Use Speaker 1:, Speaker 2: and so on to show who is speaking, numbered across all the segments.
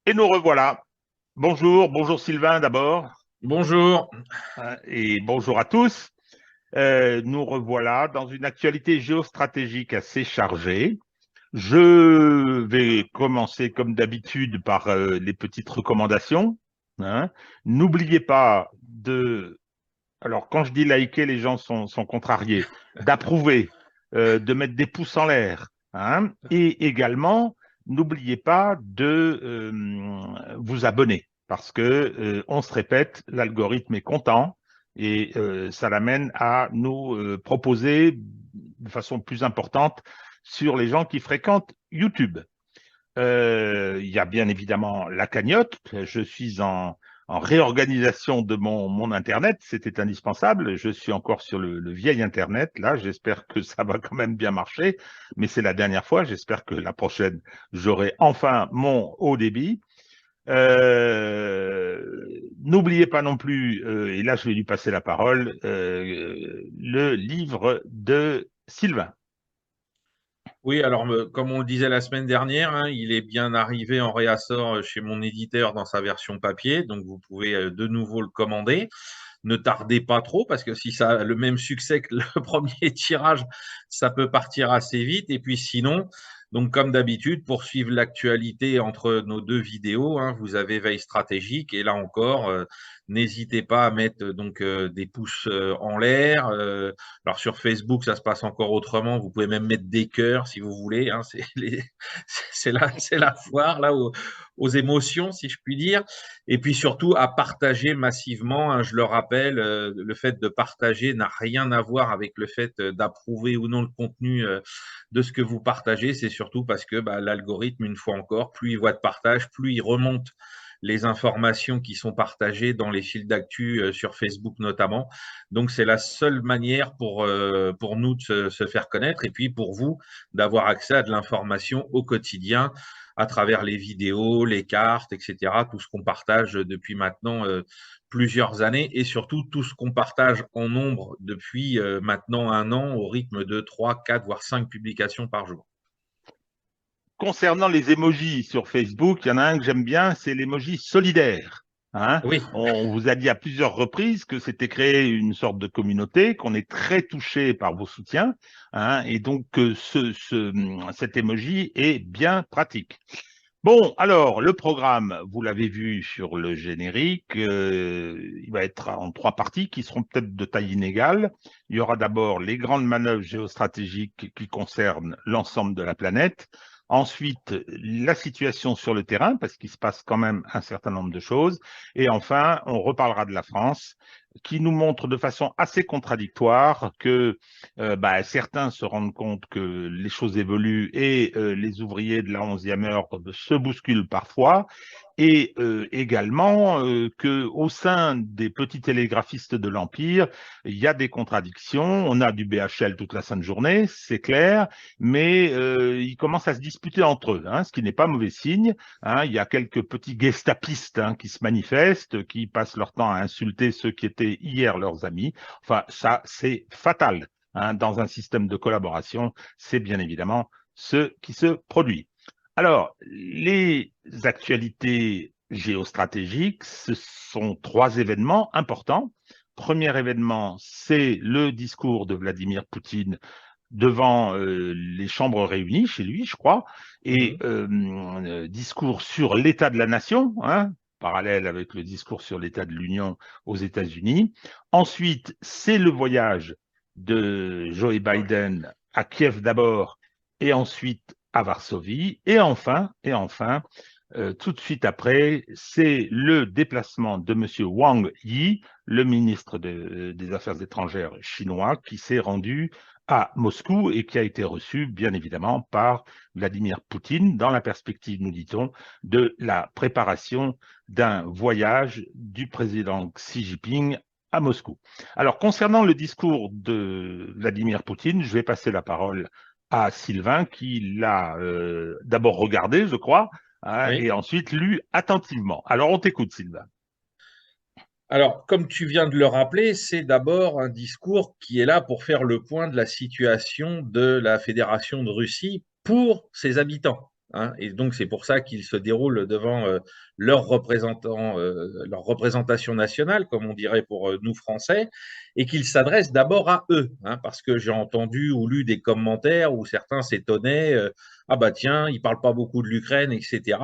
Speaker 1: Et nous revoilà. Bonjour, bonjour Sylvain d'abord,
Speaker 2: Bonjour.
Speaker 1: hein, et bonjour à tous. Nous revoilà dans une actualité géostratégique assez chargée. Je vais commencer comme d'habitude par les petites recommandations, hein. N'oubliez pas alors quand je dis liker, les gens sont contrariés, d'approuver, de mettre des pouces en l'air, hein. Et également, n'oubliez pas de vous abonner parce que on se répète, l'algorithme est content et ça l'amène à nous proposer de façon plus importante sur les gens qui fréquentent YouTube. Il y a bien évidemment la cagnotte. Je suis en réorganisation de mon Internet. C'était indispensable. Je suis encore sur le vieil Internet. Là, j'espère que ça va quand même bien marcher. Mais c'est la dernière fois. J'espère que la prochaine, j'aurai enfin mon haut débit. N'oubliez pas non plus, et là je vais lui passer la parole, le livre de Sylvain.
Speaker 2: Oui, alors comme on le disait la semaine dernière, hein, il est bien arrivé en réassort chez mon éditeur dans sa version papier, donc vous pouvez de nouveau le commander. Ne tardez pas trop parce que si ça a le même succès que le premier tirage, ça peut partir assez vite. Et puis sinon, donc comme d'habitude, pour suivre l'actualité entre nos deux vidéos, hein, vous avez Veille stratégique et là encore, n'hésitez pas à mettre des pouces en l'air. Alors sur Facebook, ça se passe encore autrement. Vous pouvez même mettre des cœurs si vous voulez, hein. C'est la foire là aux émotions, si je puis dire. Et puis surtout à partager massivement, hein. Je le rappelle, le fait de partager n'a rien à voir avec le fait d'approuver ou non le contenu de ce que vous partagez. C'est surtout parce que l'algorithme, une fois encore, plus il voit de partage, plus il remonte les informations qui sont partagées dans les fils d'actu sur Facebook notamment. Donc, c'est la seule manière pour nous de se faire connaître et puis pour vous d'avoir accès à de l'information au quotidien à travers les vidéos, les cartes, etc. Tout ce qu'on partage depuis maintenant plusieurs années et surtout tout ce qu'on partage en nombre depuis maintenant un an au rythme de 3, 4, voire 5 publications par jour.
Speaker 1: Concernant les emojis sur Facebook, il y en a un que j'aime bien, c'est l'emoji solidaire, hein.
Speaker 2: Oui,
Speaker 1: On vous a dit à plusieurs reprises que c'était créé une sorte de communauté, qu'on est très touché par vos soutiens, hein, et donc que cet emoji est bien pratique. Bon, alors, le programme, vous l'avez vu sur le générique, il va être en trois parties qui seront peut-être de taille inégale. Il y aura d'abord les grandes manœuvres géostratégiques qui concernent l'ensemble de la planète. Ensuite, la situation sur le terrain, parce qu'il se passe quand même un certain nombre de choses. Et enfin, on reparlera de la France, qui nous montre de façon assez contradictoire que certains se rendent compte que les choses évoluent et les ouvriers de la 11e heure se bousculent parfois, et également qu'au sein des petits télégraphistes de l'Empire, il y a des contradictions. On a du BHL toute la sainte journée, c'est clair, mais ils commencent à se disputer entre eux, hein, ce qui n'est pas mauvais signe, hein. Il y a quelques petits gestapistes, hein, qui se manifestent, qui passent leur temps à insulter ceux qui étaient hier leurs amis. Enfin, ça, c'est fatal, hein, dans un système de collaboration. C'est bien évidemment ce qui se produit. Alors, les actualités géostratégiques, ce sont trois événements importants. Premier événement, c'est le discours de Vladimir Poutine devant les chambres réunies chez lui, je crois, et
Speaker 2: mhm.
Speaker 1: discours sur l'état de la nation, hein, parallèle avec le discours sur l'état de l'Union aux États-Unis. Ensuite, c'est le voyage de Joe Biden à Kiev d'abord et ensuite à Varsovie. Et enfin, tout de suite après, c'est le déplacement de M. Wang Yi, le ministre des Affaires étrangères chinois, qui s'est rendu à Moscou et qui a été reçu, bien évidemment, par Vladimir Poutine dans la perspective, nous dit-on, de la préparation d'un voyage du président Xi Jinping à Moscou. Alors, concernant le discours de Vladimir Poutine, je vais passer la parole à Sylvain qui l'a d'abord regardé, je crois, hein,
Speaker 2: Oui.
Speaker 1: et ensuite lu attentivement. Alors, on t'écoute, Sylvain.
Speaker 2: Alors, comme tu viens de le rappeler, c'est d'abord un discours qui est là pour faire le point de la situation de la Fédération de Russie pour ses habitants. hein, et donc c'est pour ça qu'ils se déroulent devant leurs représentants, leur représentation nationale, comme on dirait pour nous Français, et qu'ils s'adressent d'abord à eux, hein, parce que j'ai entendu ou lu des commentaires où certains s'étonnaient, ah bah tiens, ils parlent pas beaucoup de l'Ukraine, etc.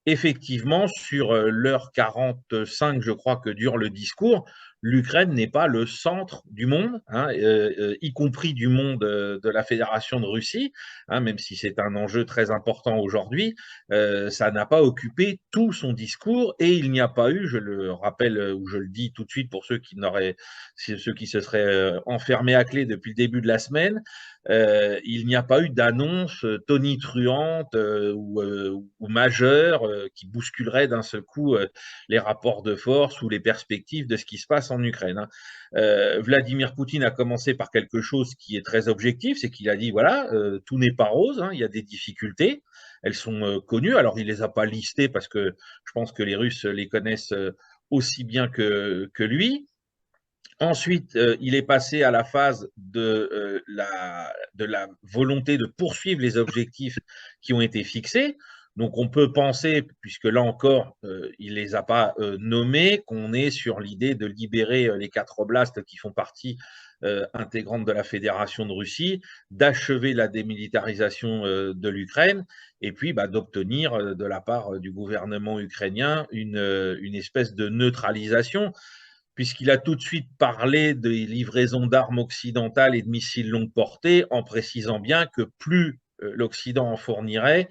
Speaker 2: Effectivement, sur l'heure 45, je crois que dure le discours, l'Ukraine n'est pas le centre du monde, hein, y compris du monde de la Fédération de Russie, hein, même si c'est un enjeu très important aujourd'hui. Ça n'a pas occupé tout son discours et il n'y a pas eu, je le rappelle ou je le dis tout de suite pour ceux ceux qui se seraient enfermés à clé depuis le début de la semaine, il n'y a pas eu d'annonce tonitruante ou majeure qui bousculerait d'un seul coup les rapports de force ou les perspectives de ce qui se passe en Ukraine, hein. Vladimir Poutine a commencé par quelque chose qui est très objectif, c'est qu'il a dit, voilà, tout n'est pas rose, hein, il y a des difficultés, elles sont connues, alors il les a pas listées parce que je pense que les Russes les connaissent aussi bien que lui. Ensuite, il est passé à la phase de la volonté de poursuivre les objectifs qui ont été fixés. Donc, on peut penser, puisque là encore, il ne les a pas nommés, qu'on est sur l'idée de libérer les 4 oblasts qui font partie intégrante de la Fédération de Russie, d'achever la démilitarisation de l'Ukraine, et puis bah, d'obtenir de la part du gouvernement ukrainien une espèce de neutralisation, puisqu'il a tout de suite parlé des livraisons d'armes occidentales et de missiles longue portée, en précisant bien que plus l'Occident en fournirait,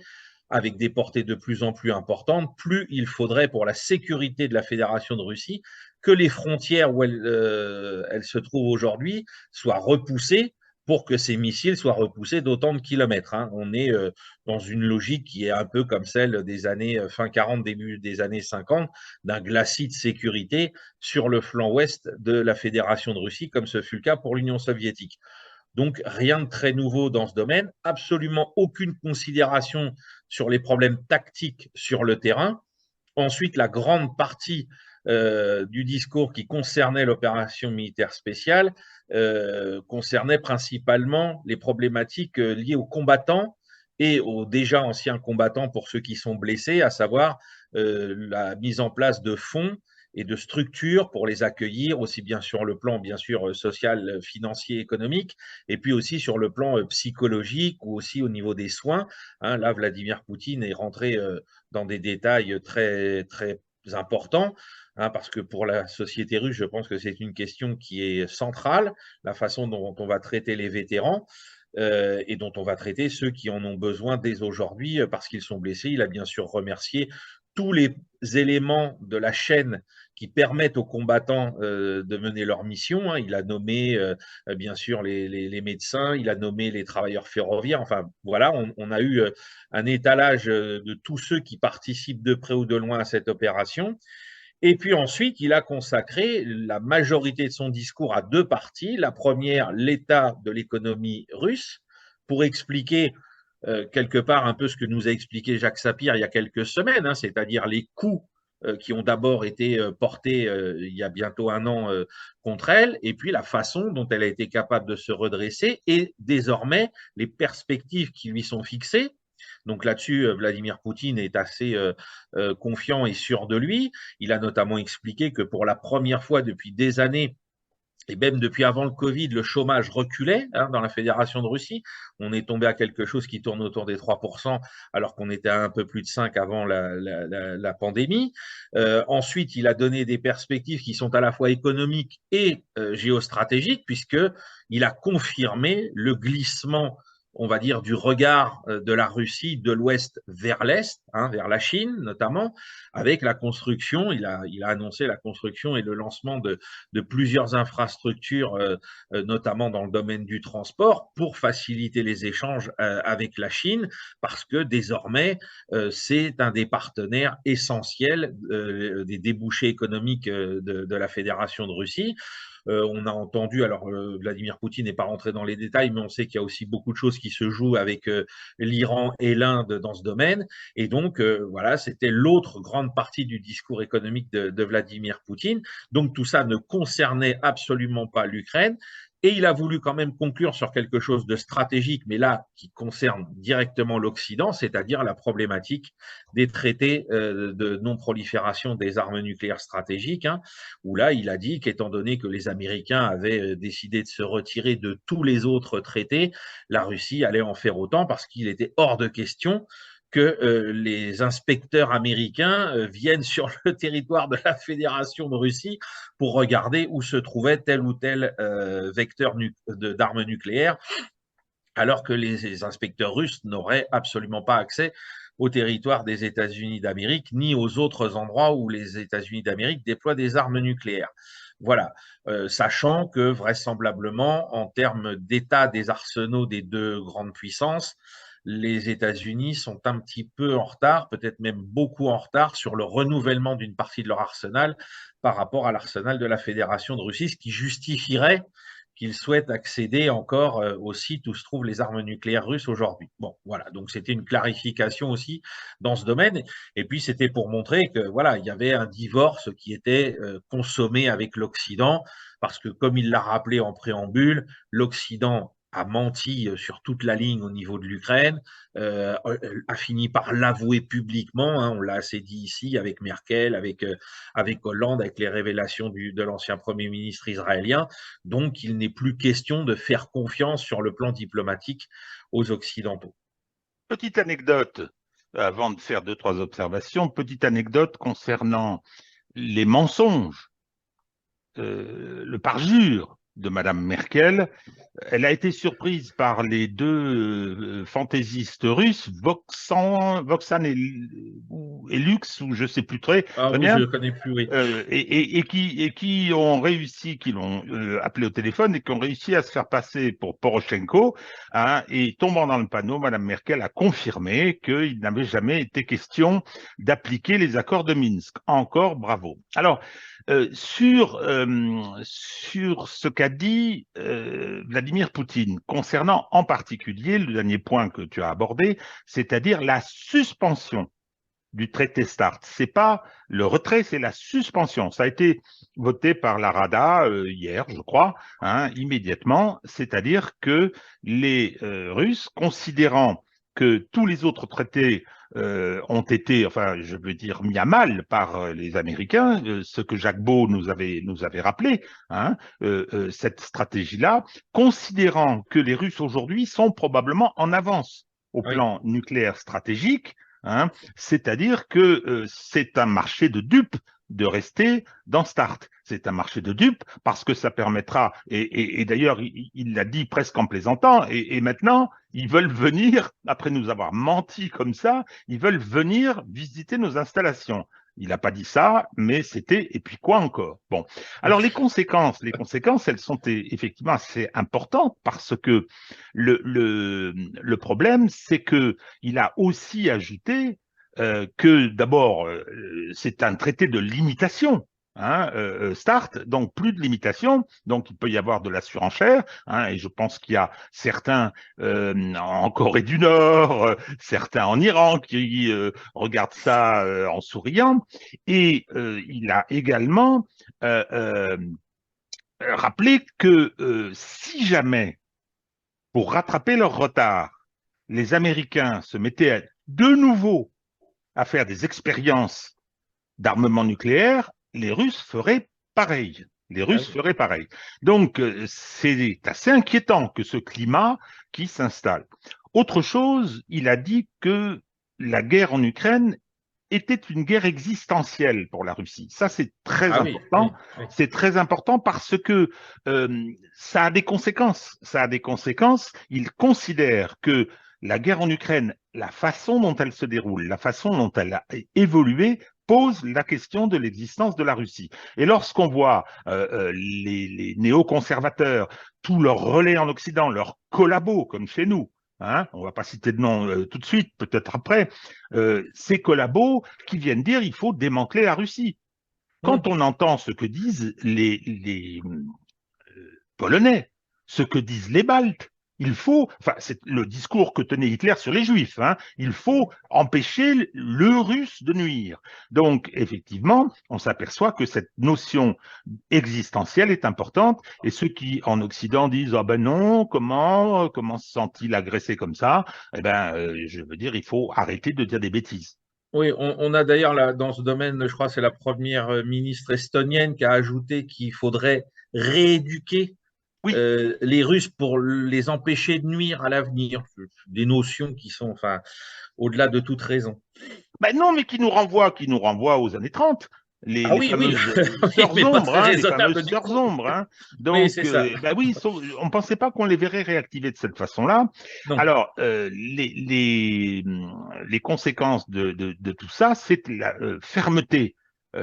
Speaker 2: avec des portées de plus en plus importantes, plus il faudrait pour la sécurité de la Fédération de Russie que les frontières où elles se trouvent aujourd'hui soient repoussées pour que ces missiles soient repoussés d'autant de kilomètres, hein. On est dans une logique qui est un peu comme celle des années fin 40, début des années 50, d'un glacis de sécurité sur le flanc ouest de la Fédération de Russie, comme ce fut le cas pour l'Union soviétique. Donc, rien de très nouveau dans ce domaine, absolument aucune considération sur les problèmes tactiques sur le terrain. Ensuite, la grande partie du discours qui concernait l'opération militaire spéciale concernait principalement les problématiques liées aux combattants et aux déjà anciens combattants pour ceux qui sont blessés, à savoir la mise en place de fonds et de structures pour les accueillir, aussi bien sur le plan, bien sûr, social, financier, économique, et puis aussi sur le plan psychologique ou aussi au niveau des soins, hein. Là, Vladimir Poutine est rentré dans des détails très, très importants, hein, parce que pour la société russe, je pense que c'est une question qui est centrale, la façon dont on va traiter les vétérans. Et dont on va traiter ceux qui en ont besoin dès aujourd'hui parce qu'ils sont blessés. Il a bien sûr remercié tous les éléments de la chaîne qui permettent aux combattants de mener leur mission, hein. Il a nommé bien sûr les médecins, il a nommé les travailleurs ferroviaires. Enfin voilà, on a eu un étalage de tous ceux qui participent de près ou de loin à cette opération. Et puis ensuite, il a consacré la majorité de son discours à 2 parties. La première, l'état de l'économie russe, pour expliquer quelque part un peu ce que nous a expliqué Jacques Sapir il y a quelques semaines, hein, c'est-à-dire les coûts qui ont d'abord été portés il y a bientôt un an contre elle, et puis la façon dont elle a été capable de se redresser, et désormais les perspectives qui lui sont fixées. Donc là-dessus, Vladimir Poutine est assez confiant et sûr de lui. Il a notamment expliqué que pour la première fois depuis des années, et même depuis avant le Covid, le chômage reculait, hein, dans la Fédération de Russie. On est tombé à quelque chose qui tourne autour des 3%, alors qu'on était à un peu plus de 5 avant la pandémie. Ensuite, il a donné des perspectives qui sont à la fois économiques et géostratégiques, puisqu'il a confirmé le glissement, on va dire, du regard de la Russie de l'ouest vers l'est, hein, vers la Chine notamment, avec la construction, il a annoncé la construction et le lancement de plusieurs infrastructures, notamment dans le domaine du transport, pour faciliter les échanges avec la Chine, parce que désormais, c'est un des partenaires essentiels des débouchés économiques de la Fédération de Russie. On a entendu, alors Vladimir Poutine n'est pas rentré dans les détails, mais on sait qu'il y a aussi beaucoup de choses qui se jouent avec l'Iran et l'Inde dans ce domaine. Et donc, voilà, c'était l'autre grande partie du discours économique de Vladimir Poutine. Donc, tout ça ne concernait absolument pas l'Ukraine. Et il a voulu quand même conclure sur quelque chose de stratégique, mais là, qui concerne directement l'Occident, c'est-à-dire la problématique des traités de non-prolifération des armes nucléaires stratégiques, hein, où là, il a dit qu'étant donné que les Américains avaient décidé de se retirer de tous les autres traités, la Russie allait en faire autant parce qu'il était hors de question que les inspecteurs américains viennent sur le territoire de la Fédération de Russie pour regarder où se trouvait tel ou tel vecteur d'armes nucléaires, alors que les inspecteurs russes n'auraient absolument pas accès au territoire des États-Unis d'Amérique, ni aux autres endroits où les États-Unis d'Amérique déploient des armes nucléaires. Voilà, sachant que vraisemblablement, en termes d'état des arsenaux des deux grandes puissances, les États-Unis sont un petit peu en retard, peut-être même beaucoup en retard sur le renouvellement d'une partie de leur arsenal par rapport à l'arsenal de la Fédération de Russie, ce qui justifierait qu'ils souhaitent accéder encore au site où se trouvent les armes nucléaires russes aujourd'hui. Bon, voilà, donc c'était une clarification aussi dans ce domaine. Et puis c'était pour montrer que voilà, il y avait un divorce qui était consommé avec l'Occident, parce que comme il l'a rappelé en préambule, l'Occident a menti sur toute la ligne au niveau de l'Ukraine, a fini par l'avouer publiquement, hein, on l'a assez dit ici avec Merkel, avec Hollande, avec les révélations de l'ancien Premier ministre israélien. Donc, il n'est plus question de faire confiance sur le plan diplomatique aux Occidentaux.
Speaker 1: Petite anecdote, avant de faire deux, trois observations, petite anecdote concernant les mensonges, le parjure de Madame Merkel. Elle a été surprise par les deux fantaisistes russes, Voksan et Lux, ou je ne sais plus très
Speaker 2: Ah oui, je
Speaker 1: bien,
Speaker 2: ne connais plus, oui.
Speaker 1: qui ont réussi, qui l'ont appelé au téléphone et qui ont réussi à se faire passer pour Poroshenko, hein, et tombant dans le panneau, Madame Merkel a confirmé qu'il n'avait jamais été question d'appliquer les accords de Minsk. Encore bravo. Alors, sur ce qu'a dit Vladimir Poutine concernant en particulier le dernier point que tu as abordé, c'est-à-dire la suspension du traité START. C'est pas le retrait, c'est la suspension. Ça a été voté par la Rada hier, je crois, hein, immédiatement, c'est-à-dire que les Russes, considérant que tous les autres traités ont été, enfin, je veux dire, mis à mal par les Américains, ce que Jacques Beau nous avait rappelé, hein, cette stratégie-là, considérant que les Russes aujourd'hui sont probablement en avance au
Speaker 2: Oui.
Speaker 1: plan nucléaire stratégique, hein, c'est-à-dire que c'est un marché de dupes de rester dans Start. C'est un marché de dupes parce que ça permettra, et d'ailleurs, il l'a dit presque en plaisantant, et maintenant, ils veulent venir, après nous avoir menti comme ça, ils veulent venir visiter nos installations. Il n'a pas dit ça, mais c'était, et puis quoi encore? Bon, alors les conséquences, elles sont effectivement assez importantes parce que le problème, c'est que il a aussi ajouté que d'abord, c'est un traité de limitation. Hein, Start, donc plus de limitation, donc il peut y avoir de la surenchère, hein, et je pense qu'il y a certains en Corée du Nord, certains en Iran qui regardent ça en souriant, et il a également rappelé que si jamais, pour rattraper leur retard, les Américains se mettaient de nouveau à faire des expériences d'armement nucléaire, les Russes feraient pareil. Les
Speaker 2: Ah
Speaker 1: Russes
Speaker 2: oui.
Speaker 1: feraient pareil. Donc, c'est assez inquiétant que ce climat qui s'installe. Autre chose, il a dit que la guerre en Ukraine était une guerre existentielle pour la Russie. Ça, c'est très
Speaker 2: Ah oui, oui,
Speaker 1: important.
Speaker 2: oui.
Speaker 1: C'est très important parce que ça a des conséquences. Ça a des conséquences. Il considère que la guerre en Ukraine, la façon dont elle se déroule, la façon dont elle a évolué, pose la question de l'existence de la Russie. Et lorsqu'on voit les néoconservateurs, tous leurs relais en Occident, leurs collabos, comme chez nous, hein, on ne va pas citer de nom tout de suite, peut-être après, ces collabos qui viennent dire il faut démanteler la Russie. Quand on entend ce que disent les Polonais, ce que disent les Baltes, Il faut, enfin, c'est le discours que tenait Hitler sur les Juifs, hein, il faut empêcher le Russe de nuire. Donc, effectivement, on s'aperçoit que cette notion existentielle est importante, et ceux qui, en Occident, disent, ah ben non, comment se sent-il agressé comme ça? Eh ben, je veux dire, il faut arrêter de dire des bêtises.
Speaker 2: Oui, on a d'ailleurs dans ce domaine, je crois que c'est la première ministre estonienne qui a ajouté qu'il faudrait rééduquer
Speaker 1: Oui,
Speaker 2: les Russes pour les empêcher de nuire à l'avenir. Des notions qui sont enfin, au-delà de toute raison.
Speaker 1: ben non, mais qui nous renvoie aux années 30. Les,
Speaker 2: Ah
Speaker 1: les
Speaker 2: oui, oui,
Speaker 1: fameuses
Speaker 2: oui,
Speaker 1: sœurs
Speaker 2: mais pas
Speaker 1: ombres,
Speaker 2: très
Speaker 1: hein, les fameuses
Speaker 2: raisonnable du
Speaker 1: sœurs
Speaker 2: coup.
Speaker 1: ombres. Hein.
Speaker 2: Oui, c'est
Speaker 1: Donc,
Speaker 2: ça.
Speaker 1: ben oui, on ne pensait pas qu'on les verrait réactiver de cette façon-là.
Speaker 2: Non.
Speaker 1: Alors, les conséquences de tout ça, c'est la fermeté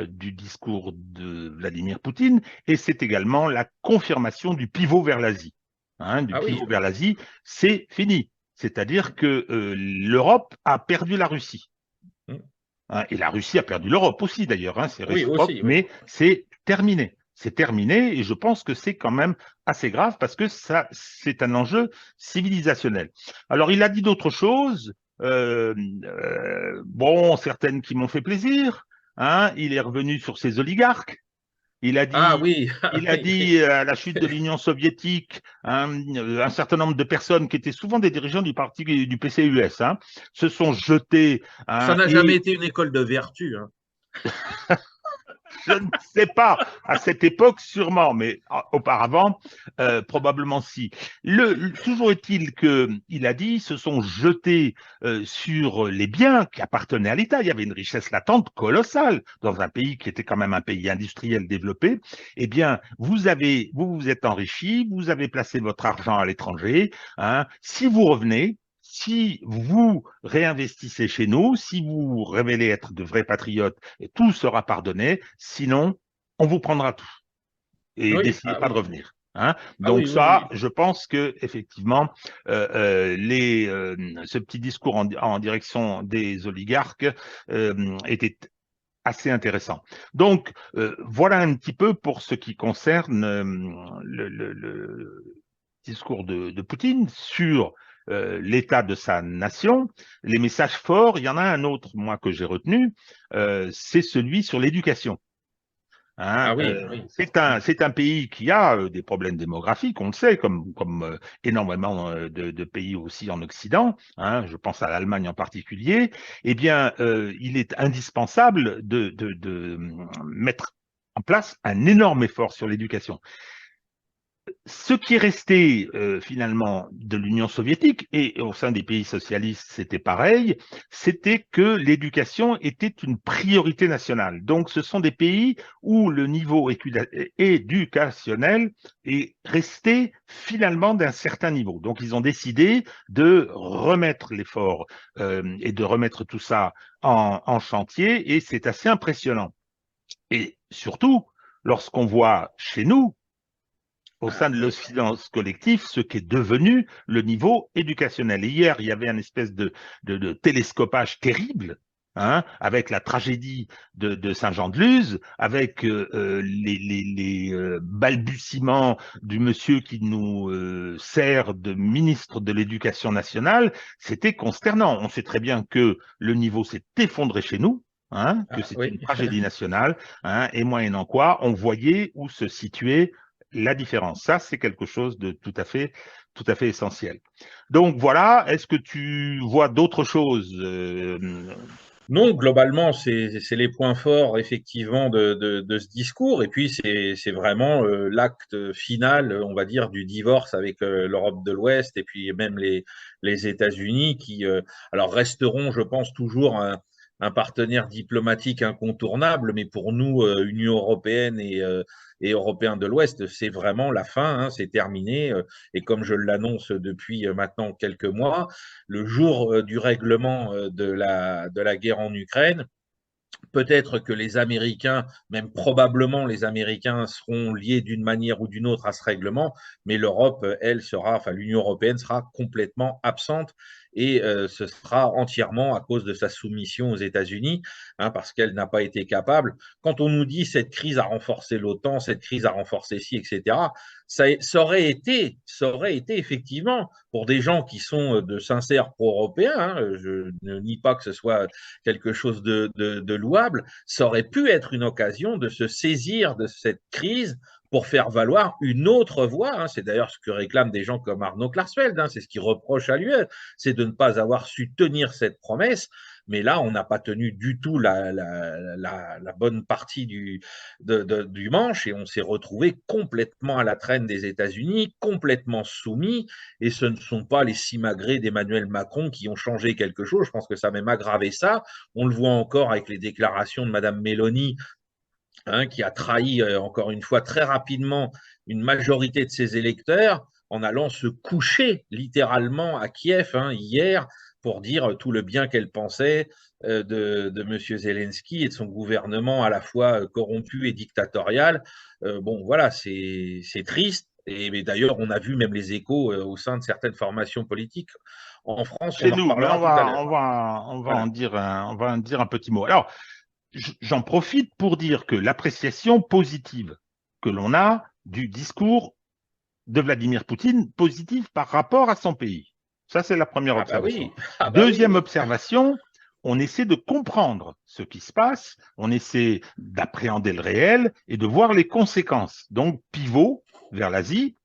Speaker 1: du discours de Vladimir Poutine, et c'est également la confirmation du pivot vers l'Asie. Hein, du
Speaker 2: Ah oui,
Speaker 1: pivot vers l'Asie, c'est fini. C'est-à-dire que l'Europe a perdu la Russie.
Speaker 2: oui.
Speaker 1: Hein, et la Russie a perdu l'Europe aussi, d'ailleurs, hein, c'est
Speaker 2: Oui,
Speaker 1: réciproque,
Speaker 2: aussi, oui.
Speaker 1: mais c'est terminé. C'est terminé, et je pense que c'est quand même assez grave parce que ça, c'est un enjeu civilisationnel. Alors, il a dit d'autres choses, bon, certaines qui m'ont fait plaisir. Hein, il est revenu sur ses oligarques. Il a
Speaker 2: Ah
Speaker 1: dit,
Speaker 2: oui, ah
Speaker 1: il a
Speaker 2: oui,
Speaker 1: dit à la chute de l'Union soviétique, hein, un certain nombre de personnes qui étaient souvent des dirigeants du parti du PCUS, hein, se sont jetées,
Speaker 2: ça
Speaker 1: hein,
Speaker 2: n'a jamais
Speaker 1: et
Speaker 2: été une école de vertu, hein.
Speaker 1: je ne sais pas, à cette époque sûrement, mais auparavant, probablement si. Toujours est-il qu'il a dit, se sont jetés sur les biens qui appartenaient à l'État. Il y avait une richesse latente colossale dans un pays qui était quand même un pays industriel développé. Eh bien, vous êtes enrichi, vous avez placé votre argent à l'étranger. Hein. Si vous revenez, si vous réinvestissez chez nous, si vous révélez être de vrais patriotes, et tout sera pardonné. Sinon, on vous prendra tout. Et
Speaker 2: Oui,
Speaker 1: décidez
Speaker 2: ah
Speaker 1: pas de
Speaker 2: oui,
Speaker 1: revenir. Hein.
Speaker 2: ah
Speaker 1: Donc
Speaker 2: oui, oui,
Speaker 1: ça,
Speaker 2: oui.
Speaker 1: je pense que effectivement, ce petit discours en direction des oligarques était assez intéressant. Donc voilà un petit peu pour ce qui concerne le discours de Poutine sur l'état de sa nation. Les messages forts, il y en a un autre, moi, que j'ai retenu, c'est celui sur l'éducation. Hein,
Speaker 2: Ah oui, oui.
Speaker 1: c'est un pays qui a des problèmes démographiques, on le sait, comme énormément de pays aussi en Occident. Hein, je pense à l'Allemagne en particulier. Eh bien, il est indispensable de mettre en place un énorme effort sur l'éducation. Ce qui est resté finalement de l'Union soviétique, et au sein des pays socialistes c'était pareil, c'était que l'éducation était une priorité nationale. Donc ce sont des pays où le niveau éducationnel est resté finalement d'un certain niveau. Donc ils ont décidé de remettre l'effort et de remettre tout ça en chantier, et c'est assez impressionnant. Et surtout, lorsqu'on voit chez nous, au sein
Speaker 2: Ah
Speaker 1: de
Speaker 2: oui.
Speaker 1: l'Occident collectif, ce qui est devenu le niveau éducationnel. Et hier, il y avait une espèce de télescopage terrible, hein, avec la tragédie de Saint-Jean-de-Luz, avec les balbutiements du monsieur qui nous sert de ministre de l'Éducation nationale. C'était consternant. On sait très bien que le niveau s'est effondré chez nous. Hein, que
Speaker 2: Ah
Speaker 1: c'est
Speaker 2: oui.
Speaker 1: une tragédie nationale, hein, et moyennant quoi, on voyait où se situait la différence. Ça, c'est quelque chose de tout à fait essentiel. Donc voilà, est-ce que tu vois d'autres choses
Speaker 2: Non, globalement, c'est les points forts effectivement de ce discours. Et puis, c'est vraiment l'acte final, on va dire, du divorce avec l'Europe de l'Ouest et puis même les États-Unis qui, alors, resteront, je pense, toujours un partenaire diplomatique incontournable. Mais pour nous, Union européenne et Européens de l'Ouest, c'est vraiment la fin, hein, c'est terminé. Et comme je l'annonce depuis maintenant quelques mois, le jour du règlement de la guerre en Ukraine, peut-être que les Américains, même probablement les Américains, seront liés d'une manière ou d'une autre à ce règlement, mais l'Europe, elle, sera, enfin l'Union européenne sera complètement absente. et ce sera entièrement à cause de sa soumission aux États-Unis, hein, parce qu'elle n'a pas été capable. Quand on nous dit cette crise a renforcé l'OTAN, cette crise a renforcé ci, etc., ça aurait été effectivement pour des gens qui sont de sincères pro-européens, hein, je ne nie pas que ce soit quelque chose de louable, ça aurait pu être une occasion de se saisir de cette crise pour faire valoir une autre voie. Hein. C'est d'ailleurs ce que réclament des gens comme Arnaud Klarsfeld, hein. C'est ce qu'il reproche à l'UE, c'est de ne pas avoir su tenir cette promesse. Mais là, on n'a pas tenu du tout la bonne partie du manche et on s'est retrouvé complètement à la traîne des États-Unis, complètement soumis. Et ce ne sont pas les simagrées d'Emmanuel Macron qui ont changé quelque chose. Je pense que ça a même aggravé ça. On le voit encore avec les déclarations de Mme Mélanie, hein, qui a trahi, encore une fois, très rapidement une majorité de ses électeurs en allant se coucher littéralement à Kiev, hein, hier, pour dire tout le bien qu'elle pensait de M. Zelensky et de son gouvernement à la fois corrompu et dictatorial. Bon, voilà, c'est triste. Et d'ailleurs, on a vu même les échos au sein de certaines formations politiques en France.
Speaker 1: Chez
Speaker 2: On en
Speaker 1: nous, mais
Speaker 2: reparlera tout à l'heure.
Speaker 1: on va
Speaker 2: Voilà.
Speaker 1: on va en dire un petit mot. Alors, j'en profite pour dire que l'appréciation positive que l'on a du discours de Vladimir Poutine, positive par rapport à son pays. Ça, c'est la première
Speaker 2: Ah bah
Speaker 1: observation.
Speaker 2: oui, ah bah
Speaker 1: Deuxième
Speaker 2: oui.
Speaker 1: observation, on essaie de comprendre ce qui se passe, on essaie d'appréhender le réel et de voir les conséquences. Donc, pivot vers l'Asie,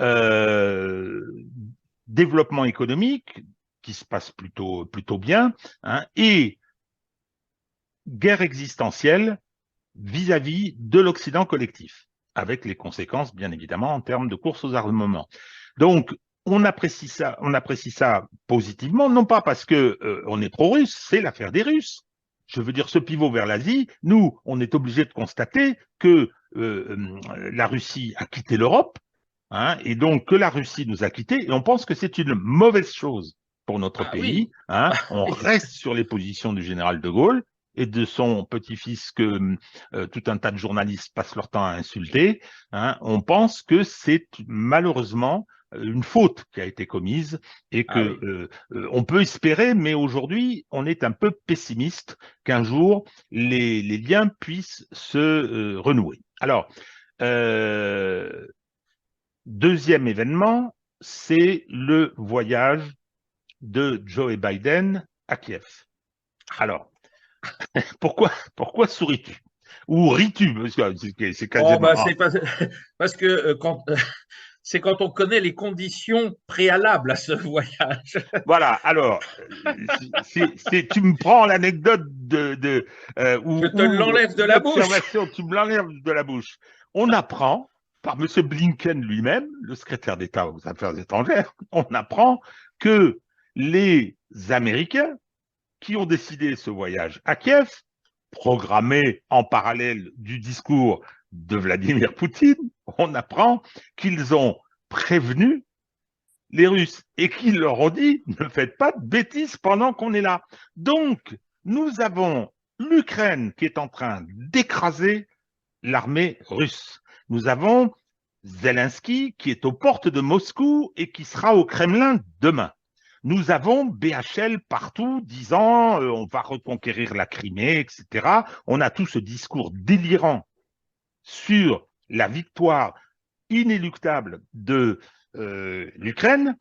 Speaker 1: euh, développement économique qui se passe plutôt bien, hein, et guerre existentielle vis-à-vis de l'Occident collectif, avec les conséquences, bien évidemment, en termes de course aux armements. Donc, on apprécie ça positivement, non pas parce que on est pro-russe, c'est l'affaire des Russes. Je veux dire, ce pivot vers l'Asie, nous, on est obligé de constater que la Russie a quitté l'Europe, hein, et donc que la Russie nous a quittés, et on pense que c'est une mauvaise chose pour notre
Speaker 2: Ah
Speaker 1: pays.
Speaker 2: oui,
Speaker 1: Hein. On
Speaker 2: oui.
Speaker 1: reste sur les positions du général de Gaulle et de son petit-fils que tout un tas de journalistes passent leur temps à insulter. Hein. On pense que c'est malheureusement une faute qui a été commise et
Speaker 2: Ah
Speaker 1: que
Speaker 2: oui.
Speaker 1: on peut espérer, mais aujourd'hui, on est un peu pessimiste qu'un jour les liens puissent se renouer. Alors, euh, deuxième événement, c'est le voyage de Joe Biden à Kiev. Alors, pourquoi souris-tu? Ou ris-tu? Parce que c'est
Speaker 2: Oh bah
Speaker 1: quasiment.
Speaker 2: c'est pas parce que quand c'est quand on connaît les conditions préalables à ce voyage.
Speaker 1: Voilà, alors, tu me prends l'anecdote
Speaker 2: Je te
Speaker 1: ou
Speaker 2: l'enlève de la bouche.
Speaker 1: l'observation, tu me l'enlèves de la bouche. On apprend par M. Blinken lui-même, le secrétaire d'État aux Affaires étrangères, on apprend que les Américains qui ont décidé ce voyage à Kiev, programmé en parallèle du discours de Vladimir Poutine, on apprend qu'ils ont prévenu les Russes et qu'ils leur ont dit ne faites pas de bêtises pendant qu'on est là. Donc, nous avons l'Ukraine qui est en train d'écraser l'armée russe. Nous avons Zelensky qui est aux portes de Moscou et qui sera au Kremlin demain. Nous avons BHL partout disant on va reconquérir la Crimée, etc. On a tout ce discours délirant sur la victoire inéluctable de l'Ukraine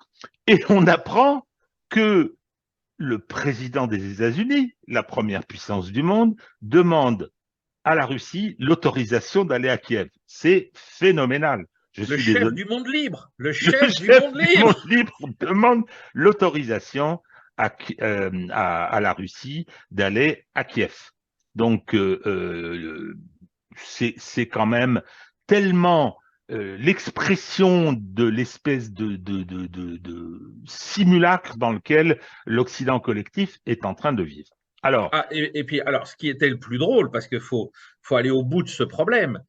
Speaker 1: et on apprend que le président des États-Unis, la première puissance du monde, demande à la Russie l'autorisation d'aller à Kiev. C'est phénoménal. Je
Speaker 2: Le
Speaker 1: suis
Speaker 2: chef
Speaker 1: désolé.
Speaker 2: du monde libre. Le
Speaker 1: Le
Speaker 2: chef du
Speaker 1: chef
Speaker 2: monde
Speaker 1: du monde
Speaker 2: libre.
Speaker 1: libre demande l'autorisation à la Russie d'aller à Kiev. Donc, c'est quand même tellement l'expression de l'espèce de simulacre dans lequel l'Occident collectif est en train de vivre. Alors,
Speaker 2: Ah, et puis alors ce qui était le plus drôle parce qu'il faut aller au bout de ce problème.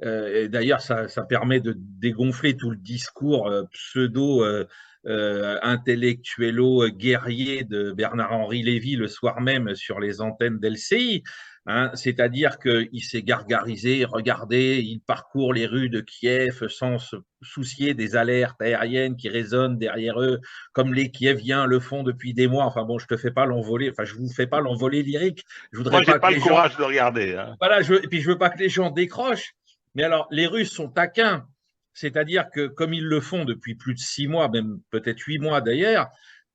Speaker 2: Et d'ailleurs, ça permet de dégonfler tout le discours pseudo-intellectuello-guerrier de Bernard-Henri Lévy le soir même sur les antennes d'LCI. hein. C'est-à-dire qu'il s'est gargarisé, regardez, il parcourt les rues de Kiev sans se soucier des alertes aériennes qui résonnent derrière eux, comme les Kieviens le font depuis des mois. Enfin bon, je te fais pas l'envolée, enfin je vous fais pas l'envolée lyrique. Je voudrais
Speaker 1: Moi, j'ai
Speaker 2: pas que
Speaker 1: pas le
Speaker 2: les gens,
Speaker 1: courage de regarder, hein.
Speaker 2: voilà, et puis je veux pas que les gens décrochent. Mais alors, les Russes sont taquins. C'est-à-dire que, comme ils le font depuis plus de 6 mois, même peut-être 8 mois d'ailleurs,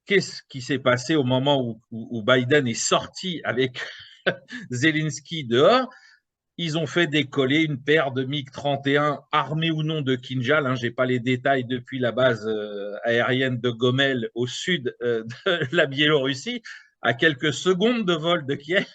Speaker 2: qu'est-ce qui s'est passé au moment où Biden est sorti avec Zelensky dehors? Ils ont fait décoller une paire de MiG-31 armés ou non de Kinjal. Hein, je n'ai pas les détails depuis la base aérienne de Gomel au sud de la Biélorussie, à quelques secondes de vol de Kiev,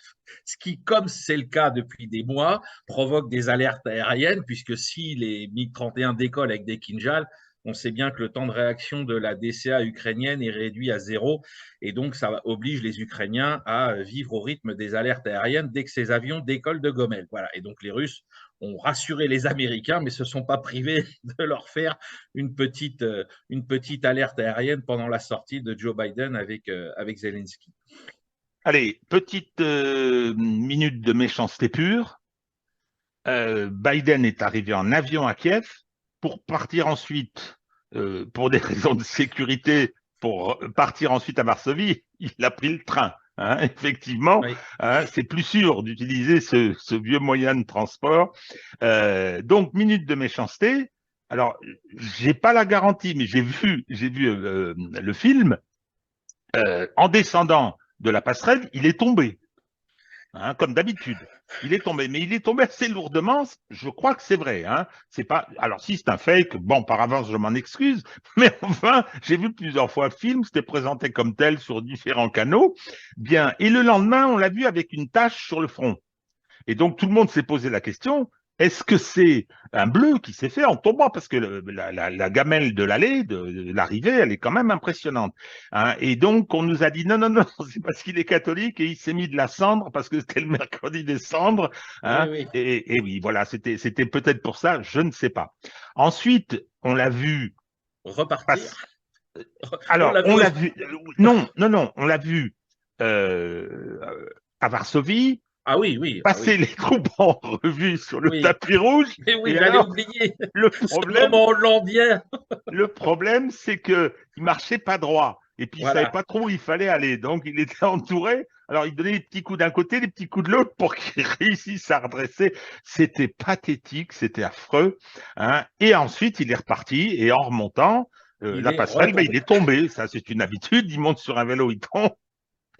Speaker 2: ce qui, comme c'est le cas depuis des mois, provoque des alertes aériennes, puisque si les MiG-31 décollent avec des Kinjal, on sait bien que le temps de réaction de la DCA ukrainienne est réduit à 0. Et donc, ça oblige les Ukrainiens à vivre au rythme des alertes aériennes dès que ces avions décollent de Gomel. Voilà. Et donc, les Russes ont rassuré les Américains, mais se sont pas privés de leur faire une petite alerte aérienne pendant la sortie de Joe Biden avec Zelensky.
Speaker 1: Allez, petite minute de méchanceté pure. Biden est arrivé en avion à Kiev pour partir ensuite, pour des raisons de sécurité, pour partir ensuite à Varsovie. Il a pris le train. Hein, effectivement,
Speaker 2: Oui.
Speaker 1: hein, c'est plus sûr d'utiliser ce vieux moyen de transport. Donc, minute de méchanceté. Alors, j'ai pas la garantie, mais j'ai vu le film. En descendant de la passerelle, il est tombé. Hein, comme d'habitude. Il est tombé, mais il est tombé assez lourdement. Je crois que c'est vrai. Hein. C'est pas. Alors si c'est un fake, bon, par avance, je m'en excuse. Mais enfin, j'ai vu plusieurs fois le film. C'était présenté comme tel sur différents canaux. Bien. Et le lendemain, on l'a vu avec une tache sur le front. Et donc tout le monde s'est posé la question, est-ce que c'est un bleu qui s'est fait en tombant? Parce que la gamelle de l'allée, de l'arrivée, elle est quand même impressionnante. Hein. Et donc on nous a dit non, non, non, c'est parce qu'il est catholique et il s'est mis de la cendre parce que c'était le mercredi des cendres.
Speaker 2: Oui,
Speaker 1: Hein.
Speaker 2: oui.
Speaker 1: Et oui, voilà, c'était peut-être pour ça, je ne sais pas. Ensuite, on l'a vu.
Speaker 2: Repartir. On
Speaker 1: Alors,
Speaker 2: l'a vu
Speaker 1: on l'a
Speaker 2: aussi.
Speaker 1: vu. Non, non, non, on l'a vu euh, à Varsovie,
Speaker 2: Ah oui, oui, ah
Speaker 1: passer
Speaker 2: oui,
Speaker 1: les troupes en revue sur le
Speaker 2: oui.
Speaker 1: tapis rouge.
Speaker 2: Mais oui,
Speaker 1: Et
Speaker 2: j'allais
Speaker 1: alors,
Speaker 2: oublier
Speaker 1: le
Speaker 2: ce
Speaker 1: problème,
Speaker 2: moment hollandien.
Speaker 1: le problème, c'est que il marchait pas droit. Et puis, il savait
Speaker 2: Voilà.
Speaker 1: pas trop où il fallait aller. Donc, il était entouré. Alors, il donnait des petits coups d'un côté, des petits coups de l'autre pour qu'il réussisse à redresser. C'était pathétique, c'était affreux. Hein. Et ensuite, il est reparti. Et en remontant,
Speaker 2: Il
Speaker 1: la
Speaker 2: est
Speaker 1: passerelle, ben, il
Speaker 2: retombé.
Speaker 1: est tombé. Ça, c'est une habitude. Il monte sur un vélo, il tombe.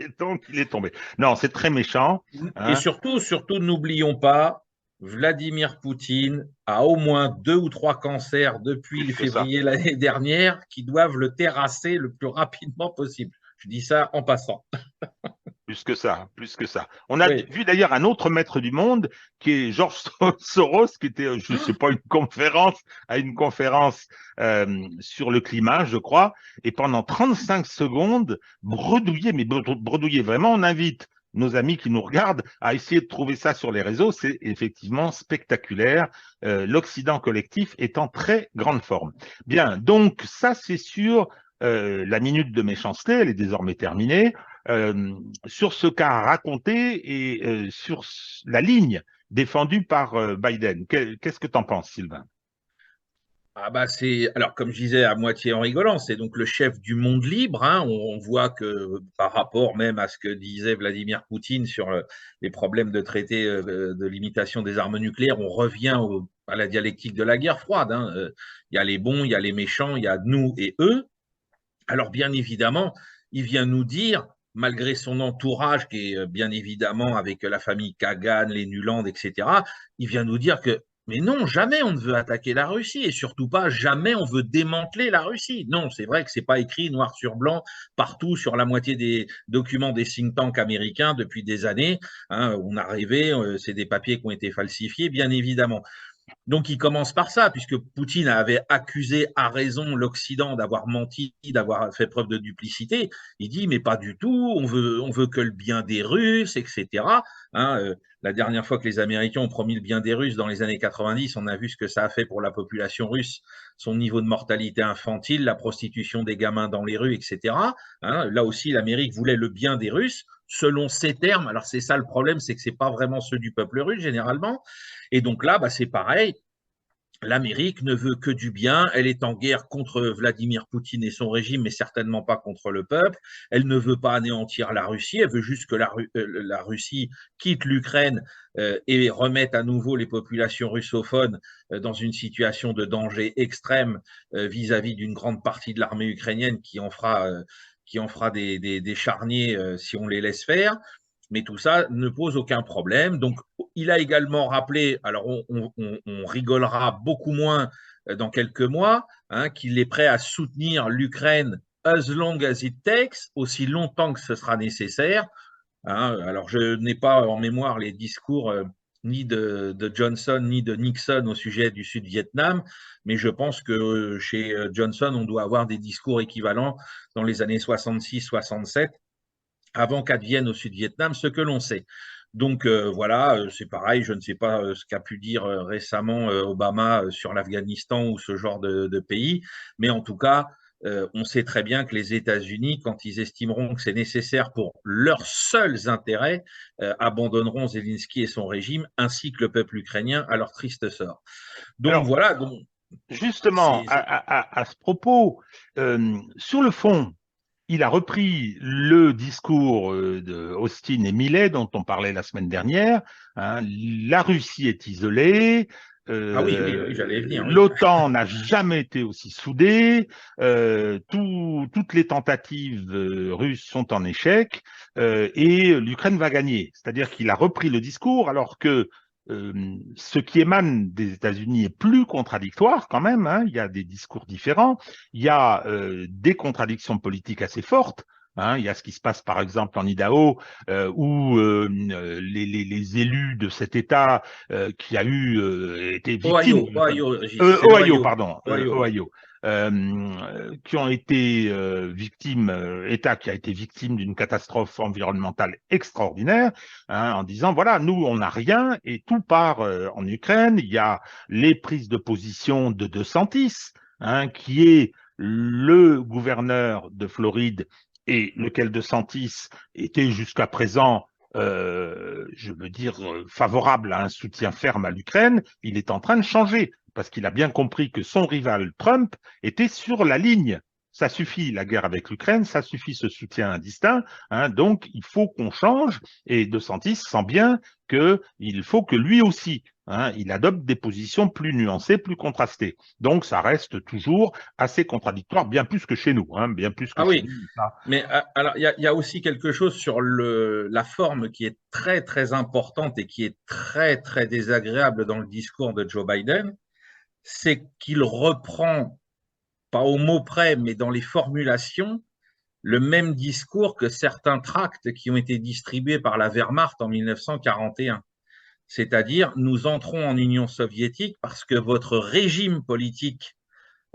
Speaker 1: Et donc, il est tombé. Non, c'est très méchant.
Speaker 2: Et
Speaker 1: Hein.
Speaker 2: surtout, n'oublions pas, Vladimir Poutine a au moins 2 ou 3 cancers depuis
Speaker 1: Plus que ça.
Speaker 2: février l'année dernière qui doivent le terrasser le plus rapidement possible. Je dis ça en passant.
Speaker 1: Plus que ça, plus que ça. On a
Speaker 2: Oui.
Speaker 1: vu d'ailleurs un autre maître du monde qui est Georges Soros, qui était, je ne sais pas, une conférence sur le climat, je crois, et pendant 35 secondes, bredouillé, mais bredouillé, vraiment, on invite nos amis qui nous regardent à essayer de trouver ça sur les réseaux. C'est effectivement spectaculaire. L'Occident collectif est en très grande forme. Bien, donc ça, c'est sur la minute de méchanceté, elle est désormais terminée. Sur ce cas raconté et sur la ligne défendue par Biden. Qu'est-ce que tu en penses, Sylvain?
Speaker 2: Ah bah c'est alors comme je disais à moitié en rigolant, c'est donc le chef du monde libre. Hein. On voit que par rapport même à ce que disait Vladimir Poutine sur les problèmes de traité de limitation des armes nucléaires, on revient à la dialectique de la guerre froide. Hein. Il y a les bons, il y a les méchants, il y a nous et eux. Alors bien évidemment, il vient nous dire, malgré son entourage qui est bien évidemment avec la famille Kagan, les Nuland, etc., il vient nous dire que, mais non, jamais on ne veut attaquer la Russie et surtout pas jamais on veut démanteler la Russie. Non, c'est vrai que c'est pas écrit noir sur blanc partout sur la moitié des documents des think tanks américains depuis des années. Hein, on a rêvé, c'est des papiers qui ont été falsifiés, bien évidemment. Donc, il commence par ça, puisque Poutine avait accusé à raison l'Occident d'avoir menti, d'avoir fait preuve de duplicité. Il dit, mais pas du tout, on veut que le bien des Russes, etc. Hein, La dernière fois que les Américains ont promis le bien des Russes dans les années 90, on a vu ce que ça a fait pour la population russe, son niveau de mortalité infantile, la prostitution des gamins dans les rues, etc. Hein, là aussi, l'Amérique voulait le bien des Russes, selon ses termes. Alors c'est ça le problème, c'est que c'est pas vraiment ceux du peuple russe généralement. Et donc là, bah, c'est pareil. L'Amérique ne veut que du bien. Elle est en guerre contre Vladimir Poutine et son régime, mais certainement pas contre le peuple. Elle ne veut pas anéantir la Russie. Elle veut juste que la Russie quitte l'Ukraine et remette à nouveau les populations russophones dans une situation de danger extrême vis-à-vis d'une grande partie de l'armée ukrainienne qui en fera des charniers si on les laisse faire. Mais tout ça ne pose aucun problème. Donc, il a également rappelé, alors on rigolera beaucoup moins dans quelques mois, hein, qu'il est prêt à soutenir l'Ukraine as long as it takes, aussi longtemps que ce sera nécessaire. Hein. Alors, je n'ai pas en mémoire les discours ni de Johnson ni de Nixon au sujet du Sud-Vietnam, mais je pense que chez Johnson, on doit avoir des discours équivalents dans les années 66-67 avant qu'advienne au Sud-Vietnam ce que l'on sait. Donc voilà, c'est pareil, je ne sais pas ce qu'a pu dire récemment Obama sur l'Afghanistan ou ce genre de pays, mais en tout cas, on sait très bien que les États-Unis, quand ils estimeront que c'est nécessaire pour leurs seuls intérêts, abandonneront Zelensky et son régime, ainsi que le peuple ukrainien, à leur triste sort. Donc
Speaker 1: Alors,
Speaker 2: voilà, donc,
Speaker 1: justement, à ce propos, sur le fond, il a repris le discours de Austin et Millet dont on parlait la semaine dernière. Hein. La Russie est isolée.
Speaker 2: ah oui, oui, oui, j'allais venir, oui.
Speaker 1: L'OTAN n'a jamais été aussi soudée. Toutes les tentatives russes sont en échec et l'Ukraine va gagner. C'est-à-dire qu'il a repris le discours alors que ce qui émane des États-Unis est plus contradictoire quand même. Hein. Il y a des discours différents. Il y a des contradictions politiques assez fortes. Hein. Il y a ce qui se passe par exemple en Idaho, où les élus de cet État qui a été victime, Ohio, pardon, Ohio, qui ont été victimes, État qui a été victime d'une catastrophe environnementale extraordinaire, hein, en disant voilà, nous on n'a rien et tout part en Ukraine. Il y a les prises de position de DeSantis, hein, qui est le gouverneur de Floride et lequel DeSantis était jusqu'à présent je veux dire, favorable à un soutien ferme à l'Ukraine, il est en train de changer parce qu'il a bien compris que son rival Trump était sur la ligne. Ça suffit la guerre avec l'Ukraine, ça suffit ce soutien indistinct, hein, donc il faut qu'on change et DeSantis sent bien qu'il faut que lui aussi, hein, il adopte des positions plus nuancées, plus contrastées. Donc ça reste toujours assez contradictoire, bien plus que chez nous, hein, bien plus que
Speaker 2: Ah
Speaker 1: chez
Speaker 2: oui,
Speaker 1: nous. Ça.
Speaker 2: mais alors il y a aussi quelque chose sur la forme qui est très très importante et qui est très très désagréable dans le discours de Joe Biden, c'est qu'il reprend, pas au mot près, mais dans les formulations, le même discours que certains tracts qui ont été distribués par la Wehrmacht en 1941. C'est-à-dire, nous entrons en Union soviétique parce que votre régime politique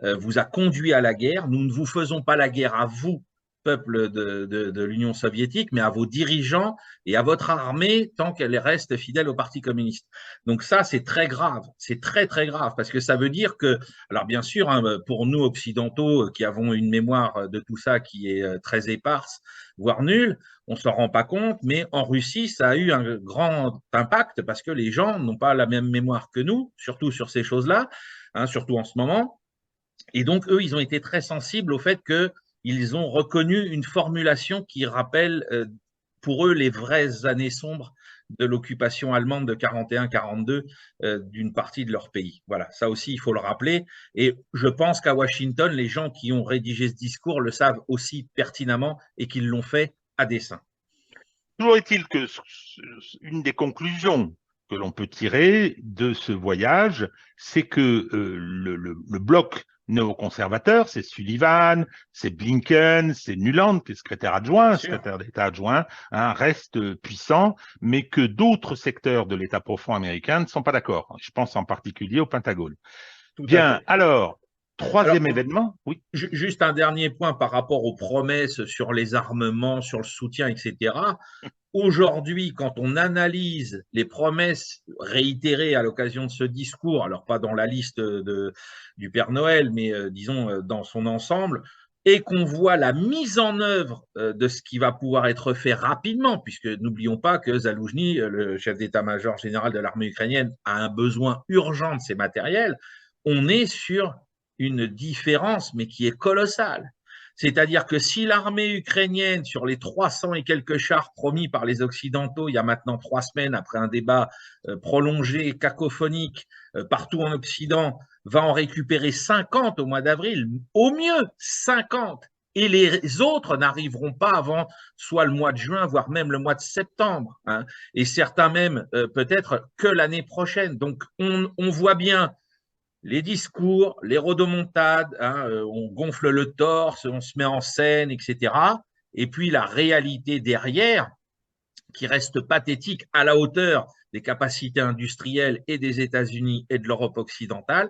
Speaker 2: vous a conduit à la guerre. Nous ne vous faisons pas la guerre à vous, peuple de l'Union soviétique, mais à vos dirigeants et à votre armée tant qu'elle reste fidèle au Parti communiste. Donc ça, c'est très grave, c'est très très grave, parce que ça veut dire que, alors bien sûr, hein, pour nous occidentaux qui avons une mémoire de tout ça qui est très éparse, voire nulle, on s'en rend pas compte, mais en Russie, ça a eu un grand impact parce que les gens n'ont pas la même mémoire que nous, surtout sur ces choses-là, hein, surtout en ce moment. Et donc, eux, ils ont été très sensibles au fait qu'ils ont reconnu une formulation qui rappelle pour eux les vraies années sombres de l'occupation allemande de 41-42 d'une partie de leur pays. Voilà, ça aussi, il faut le rappeler. Et je pense qu'à Washington, les gens qui ont rédigé ce discours le savent aussi pertinemment et qu'ils l'ont fait à dessein.
Speaker 1: Toujours est-il que une des conclusions que l'on peut tirer de ce voyage, c'est que le bloc néoconservateur, c'est Sullivan, c'est Blinken, c'est Nuland, qui est secrétaire d'État adjoint, hein, reste puissant, mais que d'autres secteurs de l'État profond américain ne sont pas d'accord. Je pense en particulier au Pentagone.
Speaker 2: Tout à
Speaker 1: Bien,
Speaker 2: fait.
Speaker 1: alors, troisième
Speaker 2: Alors,
Speaker 1: événement, oui.
Speaker 2: juste un dernier point par rapport aux promesses sur les armements, sur le soutien, etc. Aujourd'hui, quand on analyse les promesses réitérées à l'occasion de ce discours, alors pas dans la liste du Père Noël, mais disons dans son ensemble, et qu'on voit la mise en œuvre de ce qui va pouvoir être fait rapidement, puisque n'oublions pas que Zaloujny, le chef d'état-major général de l'armée ukrainienne, a un besoin urgent de ces matériels, on est sur une différence, mais qui est colossale. C'est-à-dire que si l'armée ukrainienne, sur les 300 et quelques chars promis par les Occidentaux il y a maintenant 3 semaines, après un débat prolongé, cacophonique, partout en Occident, va en récupérer 50 au mois d'avril, au mieux 50, et les autres n'arriveront pas avant soit le mois de juin, voire même le mois de septembre, hein, et certains même peut-être que l'année prochaine. Donc on voit bien les discours, les rodomontades, hein, on gonfle le torse, on se met en scène, etc. Et puis la réalité derrière, qui reste pathétique à la hauteur des capacités industrielles et des États-Unis et de l'Europe occidentale,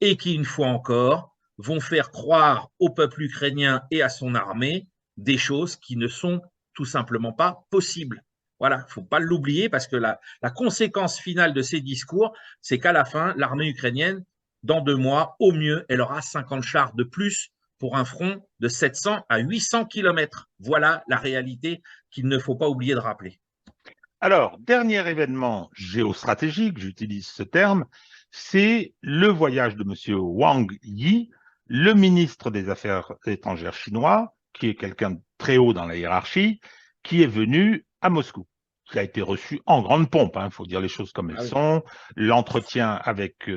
Speaker 2: et qui, une fois encore, vont faire croire au peuple ukrainien et à son armée des choses qui ne sont tout simplement pas possibles. Voilà, il ne faut pas l'oublier parce que la conséquence finale de ces discours, c'est qu'à la fin, l'armée ukrainienne, dans 2 mois, au mieux, elle aura 50 chars de plus pour un front de 700 à 800 kilomètres. Voilà la réalité qu'il ne faut pas oublier de rappeler.
Speaker 1: Alors, dernier événement géostratégique, j'utilise ce terme, c'est le voyage de M. Wang Yi, le ministre des Affaires étrangères chinois, qui est quelqu'un de très haut dans la hiérarchie, qui est venu à Moscou, qui a été reçu en grande pompe, il faut dire les choses comme elles
Speaker 2: Ah oui.
Speaker 1: sont. L'entretien avec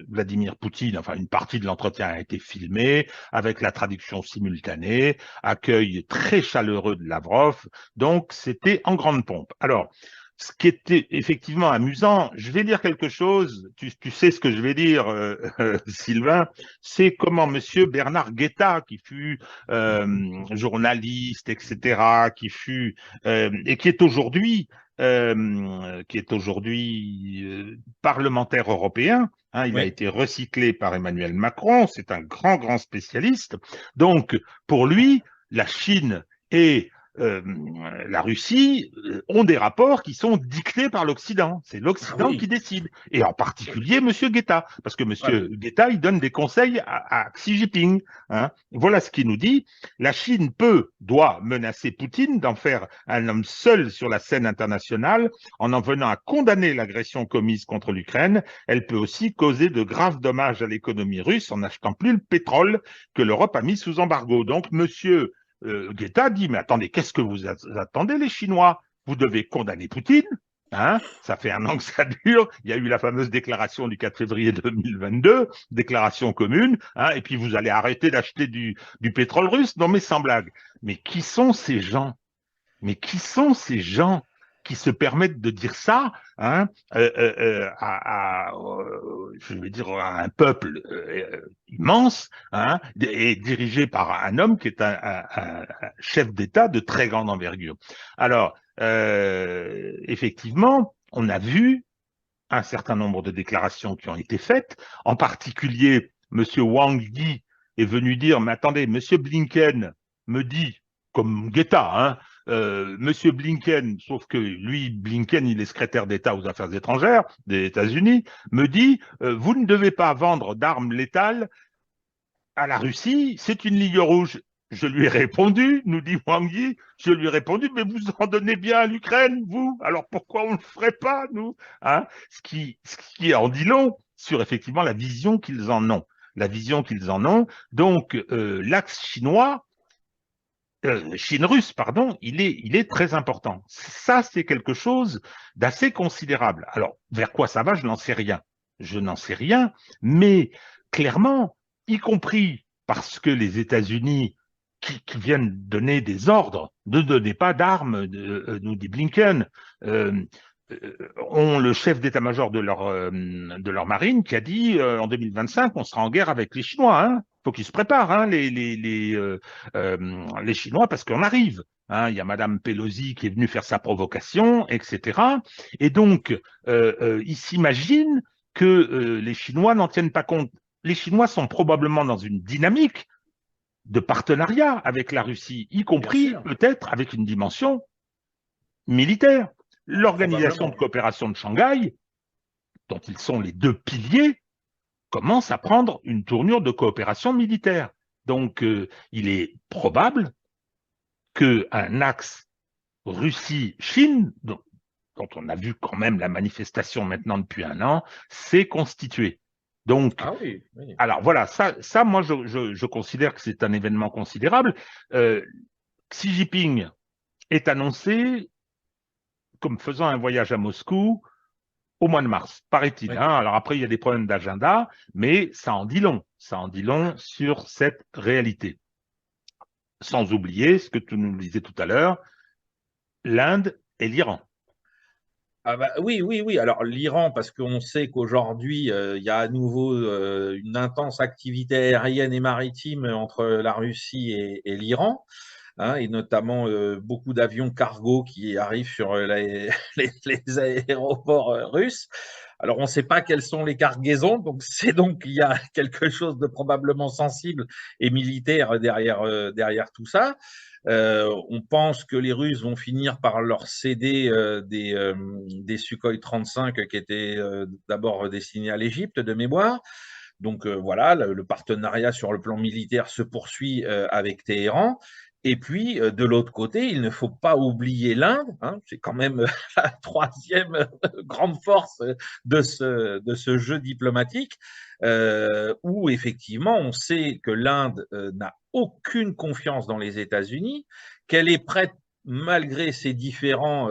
Speaker 1: Vladimir Poutine, enfin une partie de l'entretien a été filmé, avec la traduction simultanée, accueil très chaleureux de Lavrov, donc c'était en grande pompe. Alors, ce qui était effectivement amusant, je vais dire quelque chose, tu sais ce que je vais dire, Sylvain, c'est comment Monsieur Bernard Guetta, qui fut journaliste, etc., et qui est aujourd'hui parlementaire européen. Hein, il a
Speaker 2: Oui.
Speaker 1: été recyclé par Emmanuel Macron, c'est un grand, grand spécialiste. Donc, pour lui, la Chine et la Russie ont des rapports qui sont dictés par l'Occident. C'est
Speaker 2: Ah
Speaker 1: l'Occident qui
Speaker 2: oui.
Speaker 1: décide. Et en particulier M. Guetta, parce que
Speaker 2: Voilà.
Speaker 1: M. Guetta, il donne des conseils à Xi Jinping. Hein. Voilà ce qu'il nous dit. La Chine doit menacer Poutine d'en faire un homme seul sur la scène internationale en venant à condamner l'agression commise contre l'Ukraine. Elle peut aussi causer de graves dommages à l'économie russe en n'achetant plus le pétrole que l'Europe a mis sous embargo. Donc, monsieur Guetta dit, mais attendez, qu'est-ce que vous attendez les Chinois? Vous devez condamner Poutine. Hein, ça fait 1 an que ça dure. Il y a eu la fameuse déclaration du 4 février 2022, déclaration commune, hein, et puis vous allez arrêter d'acheter du pétrole russe. Non mais sans blague. Mais qui sont ces gens? Mais qui sont ces gens qui se permettent de dire ça, hein, je vais dire, à un peuple immense, hein, et dirigé par un homme qui est un chef d'État de très grande envergure. Alors, effectivement, on a vu un certain nombre de déclarations qui ont été faites, en particulier M. Wang Yi est venu dire, mais attendez, M. Blinken me dit, comme Guetta, hein, Monsieur Blinken, sauf que lui, Blinken, il est secrétaire d'État aux Affaires étrangères des États-Unis, me dit vous ne devez pas vendre d'armes létales à la Russie, c'est une ligne rouge. Je lui ai répondu, nous dit Wang Yi, je lui ai répondu, mais vous en donnez bien à l'Ukraine, vous, alors pourquoi on ne le ferait pas, nous, hein, ce qui en dit long sur effectivement la vision qu'ils en ont. La vision qu'ils en ont. Donc, l'axe chinois, Chine-Russe, pardon, il est très important. Ça, c'est quelque chose d'assez considérable. Alors, vers quoi ça va, je n'en sais rien. Je n'en sais rien, mais clairement, y compris parce que les États-Unis, qui viennent donner des ordres, ne donnez pas d'armes, nous dit Blinken, ont le chef d'état-major de leur marine qui a dit en 2025, on sera en guerre avec les Chinois. Hein. Faut qu'ils se préparent, hein, les Chinois, parce qu'on arrive. Hein, il y a Madame Pelosi qui est venue faire sa provocation, etc. Et donc, ils s'imaginent que les Chinois n'en tiennent pas compte. les Chinois sont probablement dans une dynamique de partenariat avec la Russie, y
Speaker 2: Bien
Speaker 1: compris
Speaker 2: sûr,
Speaker 1: peut-être avec une dimension militaire. L'Organisation de
Speaker 2: probablement.
Speaker 1: coopération de Shanghai, dont ils sont les deux piliers, commence à prendre une tournure de coopération militaire. Donc, il est probable qu'un axe Russie-Chine, dont on a vu quand même la manifestation maintenant depuis un an, s'est constitué. Donc,
Speaker 2: Ah oui, oui.
Speaker 1: alors voilà, ça moi, je considère que c'est un événement considérable. Euh, Xi Jinping est annoncé comme faisant un voyage à Moscou au mois de mars, paraît-il.
Speaker 2: Oui.
Speaker 1: Hein. Alors après, il y a des problèmes d'agenda, mais ça en dit long. Ça en dit long sur cette réalité. Sans oublier ce que tu nous disais tout à l'heure, l'Inde et l'Iran.
Speaker 2: Ah bah, oui, oui, oui. Alors l'Iran, parce qu'on sait qu'aujourd'hui, il y a à nouveau une intense activité aérienne et maritime entre la Russie et l'Iran, hein, et notamment beaucoup d'avions cargo qui arrivent sur les aéroports russes. Alors on ne sait pas quelles sont les cargaisons, donc c'est donc qu'il y a quelque chose de probablement sensible et militaire derrière tout ça. On pense que les Russes vont finir par leur céder des Sukhoi 35 qui étaient d'abord destinés à l'Égypte de mémoire. Donc voilà, le partenariat sur le plan militaire se poursuit avec Téhéran. Et puis, de l'autre côté, il ne faut pas oublier l'Inde, hein, c'est quand même la troisième grande force de ce jeu diplomatique, où effectivement, on sait que l'Inde n'a aucune confiance dans les États-Unis, qu'elle est prête, malgré ses différends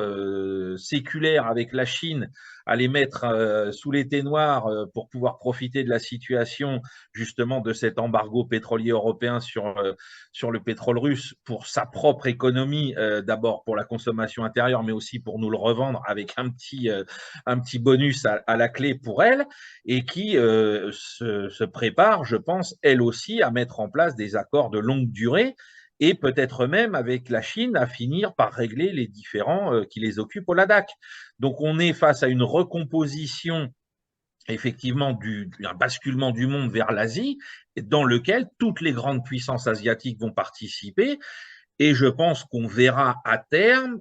Speaker 2: séculaires avec la Chine, à les mettre sous l'été noir pour pouvoir profiter de la situation justement de cet embargo pétrolier européen sur le pétrole russe pour sa propre économie, d'abord pour la consommation intérieure, mais aussi pour nous le revendre avec un petit bonus à la clé pour elle, et qui se prépare, je pense, elle aussi, à mettre en place des accords de longue durée et peut-être même avec la Chine à finir par régler les différends qui les occupent au Ladakh. Donc on est face à une recomposition effectivement un basculement du monde vers l'Asie, dans lequel toutes les grandes puissances asiatiques vont participer. Et je pense qu'on verra à terme,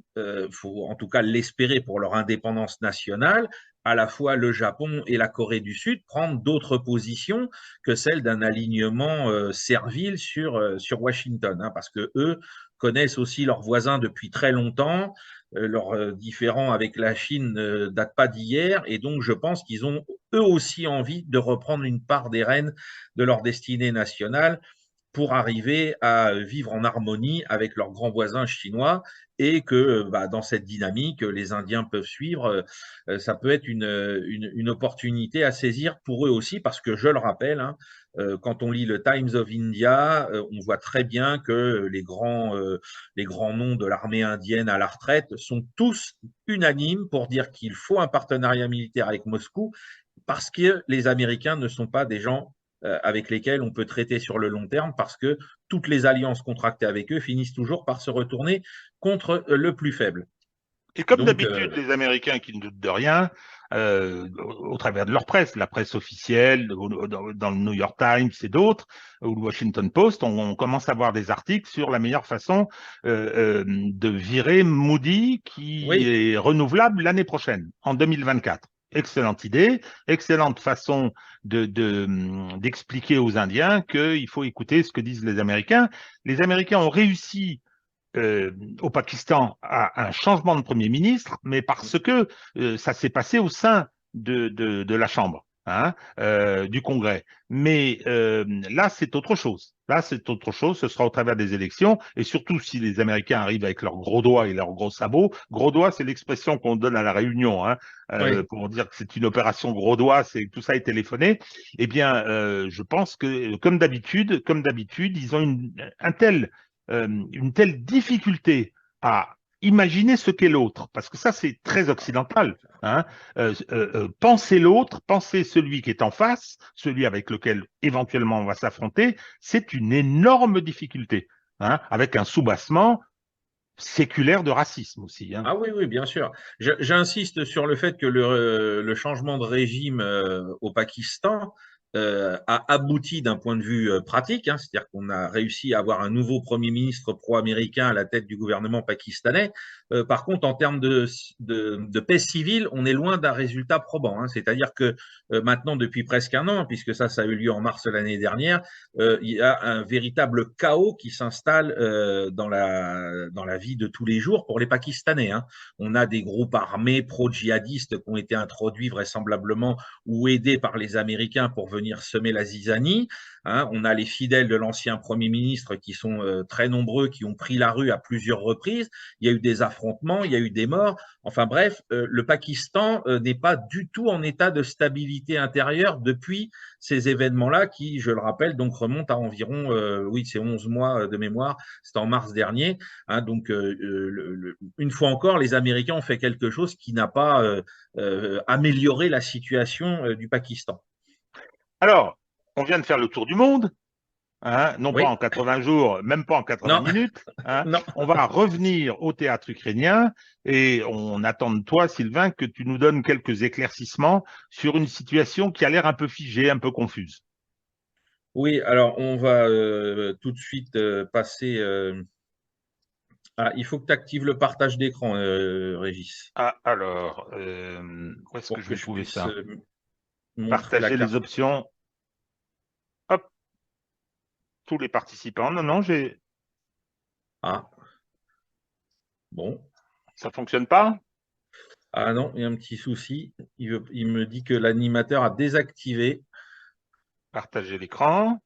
Speaker 2: faut en tout cas l'espérer pour leur indépendance nationale, à la fois le Japon et la Corée du Sud prendre d'autres positions que celles d'un alignement servile sur Washington, hein, parce que eux connaissent aussi leurs voisins depuis très longtemps, leurs différends avec la Chine ne datent pas d'hier, et donc je pense qu'ils ont eux aussi envie de reprendre une part des rênes de leur destinée nationale pour arriver à vivre en harmonie avec leurs grands voisins chinois, et que bah, dans cette dynamique, les Indiens peuvent suivre. Ça peut être une opportunité à saisir pour eux aussi, parce que je le rappelle, hein, quand on lit le Times of India, on voit très bien que les grands noms de l'armée indienne à la retraite sont tous unanimes pour dire qu'il faut un partenariat militaire avec Moscou, parce que les Américains ne sont pas des gens avec lesquels on peut traiter sur le long terme, parce que toutes les alliances contractées avec eux finissent toujours par se retourner contre le plus faible.
Speaker 1: Et comme
Speaker 2: Donc,
Speaker 1: d'habitude, les Américains qui ne doutent de rien, au travers de leur presse, la presse officielle, dans le New York Times et d'autres, ou le Washington Post, on commence à voir des articles sur la meilleure façon de virer Moody, qui
Speaker 2: oui,
Speaker 1: est renouvelable l'année prochaine, en 2024. Excellente idée, excellente façon d'expliquer aux Indiens qu'il faut écouter ce que disent les Américains. Les Américains ont réussi au Pakistan à un changement de Premier ministre, mais parce que ça s'est passé au sein de la Chambre, hein, du Congrès. Mais là, c'est autre chose. Là, c'est autre chose. Ce sera au travers des élections. Et surtout, si les Américains arrivent avec leurs gros doigts et leurs gros sabots. Gros doigts, c'est l'expression qu'on donne à la Réunion, hein,
Speaker 2: oui.
Speaker 1: pour dire que c'est une opération gros doigts, c'est tout ça est téléphoné. Eh bien, je pense que, comme d'habitude, ils ont une telle difficulté à imaginer ce qu'est l'autre, parce que ça, c'est très occidental. Hein. Penser l'autre, penser celui qui est en face, celui avec lequel éventuellement on va s'affronter, c'est une énorme difficulté, hein, avec un soubassement séculaire de racisme aussi. Hein.
Speaker 2: Ah oui, oui, bien sûr. J'insiste sur le fait que le changement de régime au Pakistan a abouti d'un point de vue pratique, hein, c'est-à-dire qu'on a réussi à avoir un nouveau Premier ministre pro-américain à la tête du gouvernement pakistanais. Par contre, en termes de paix civile, on est loin d'un résultat probant, hein, c'est-à-dire que maintenant, depuis presque un an, puisque ça a eu lieu en mars l'année dernière, il y a un véritable chaos qui s'installe dans la vie de tous les jours pour les Pakistanais, hein. On a des groupes armés pro-djihadistes qui ont été introduits vraisemblablement ou aidés par les Américains pour venir semer la zizanie, hein. On a les fidèles de l'ancien Premier ministre qui sont très nombreux, qui ont pris la rue à plusieurs reprises. Il y a eu des affrontements, il y a eu des morts. Enfin bref, le Pakistan n'est pas du tout en état de stabilité intérieure depuis ces événements-là qui, je le rappelle, donc remontent à environ, oui, c'est 11 mois de mémoire, c'était en mars dernier, hein. Donc, une fois encore, les Américains ont fait quelque chose qui n'a pas amélioré la situation du Pakistan.
Speaker 1: Alors, on vient de faire le tour du monde, hein, non pas
Speaker 2: Oui,
Speaker 1: en 80 jours, même pas en 80
Speaker 2: non,
Speaker 1: minutes. Hein.
Speaker 2: non.
Speaker 1: On va revenir au théâtre ukrainien et on attend de toi, Sylvain, que tu nous donnes quelques éclaircissements sur une situation qui a l'air un peu figée, un peu confuse.
Speaker 2: Oui, alors on va tout de suite passer. Il faut que tu actives le partage d'écran, Régis,
Speaker 1: Ah, alors, où est-ce que
Speaker 2: pour
Speaker 1: je
Speaker 2: que
Speaker 1: vais
Speaker 2: je
Speaker 1: trouver
Speaker 2: puisse
Speaker 1: ça?
Speaker 2: montrer la
Speaker 1: Partager les
Speaker 2: carte.
Speaker 1: options. Hop, tous les participants. Non, non,
Speaker 2: Ah, bon.
Speaker 1: ça fonctionne pas.
Speaker 2: Ah non, il y a un petit souci. Il me dit que l'animateur a désactivé.
Speaker 1: Partager l'écran.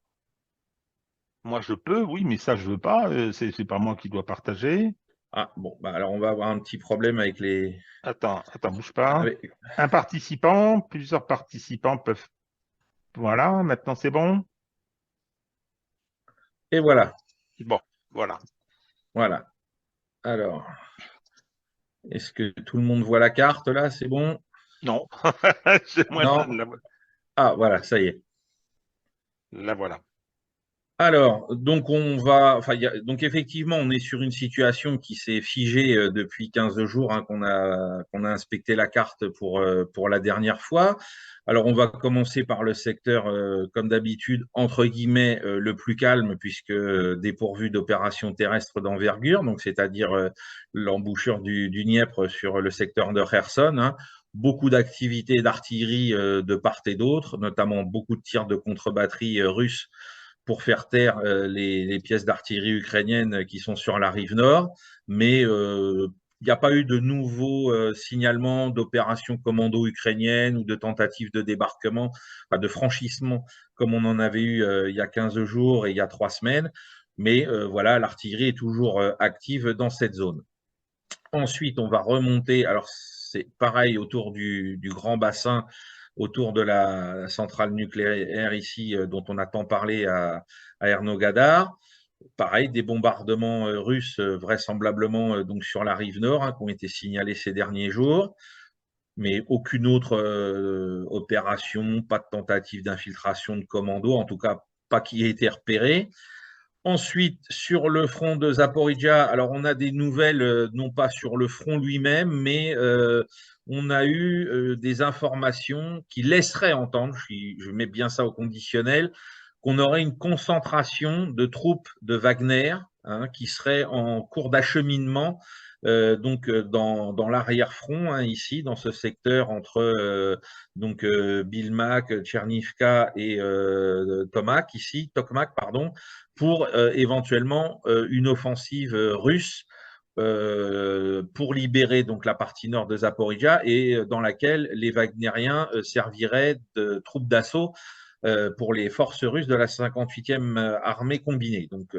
Speaker 1: Moi, je peux, oui, mais ça, je veux pas. C'est pas moi qui dois partager.
Speaker 2: Ah, bon, bah alors on va avoir un petit problème avec les.
Speaker 1: Attends, bouge pas.
Speaker 2: avec-
Speaker 1: Un participant, plusieurs participants peuvent. Voilà, maintenant c'est bon.
Speaker 2: Et voilà,
Speaker 1: Bon, voilà.
Speaker 2: voilà. Alors, est-ce que tout le monde voit la carte là? C'est bon?
Speaker 1: Non, c'est moi,
Speaker 2: Non?
Speaker 1: la,
Speaker 2: Ah, voilà, ça y est.
Speaker 1: la voilà.
Speaker 2: Alors, donc on va, enfin, donc effectivement, on est sur une situation qui s'est figée depuis 15 jours, hein, qu'on a inspecté la carte pour la dernière fois. Alors, on va commencer par le secteur, comme d'habitude, entre guillemets, le plus calme, puisque dépourvu d'opérations terrestres d'envergure, donc c'est-à-dire l'embouchure du Dniepr sur le secteur de Kherson, hein. Beaucoup d'activités d'artillerie de part et d'autre, notamment beaucoup de tirs de contre-batterie russes pour faire taire les pièces d'artillerie ukrainiennes qui sont sur la rive nord, mais il n'y a pas eu de nouveaux signalements d'opérations commando ukrainiennes ou de tentatives de débarquement, enfin de franchissement comme on en avait eu il y a 15 jours et il y a 3 semaines. Mais voilà, l'artillerie est toujours active dans cette zone. Ensuite, on va remonter. Alors, c'est pareil autour du grand bassin, autour de la centrale nucléaire ici, dont on a tant parlé à Ernogadar. Pareil, des bombardements russes, vraisemblablement donc sur la rive nord, hein, qui ont été signalés ces derniers jours, mais aucune autre opération, pas de tentative d'infiltration de commando, en tout cas pas qui ait été repérée. Ensuite, sur le front de Zaporizhia, alors on a des nouvelles, non pas sur le front lui-même, mais on a eu des informations qui laisseraient entendre, je mets bien ça au conditionnel, qu'on aurait une concentration de troupes de Wagner, hein, qui seraient en cours d'acheminement, donc dans l'arrière-front, hein, ici, dans ce secteur entre Bilmak, Tchernivka et Tokmak, pardon, pour éventuellement une offensive russe pour libérer donc la partie nord de Zaporizhia et dans laquelle les Wagnériens serviraient de troupes d'assaut pour les forces russes de la 58e armée combinée. Donc,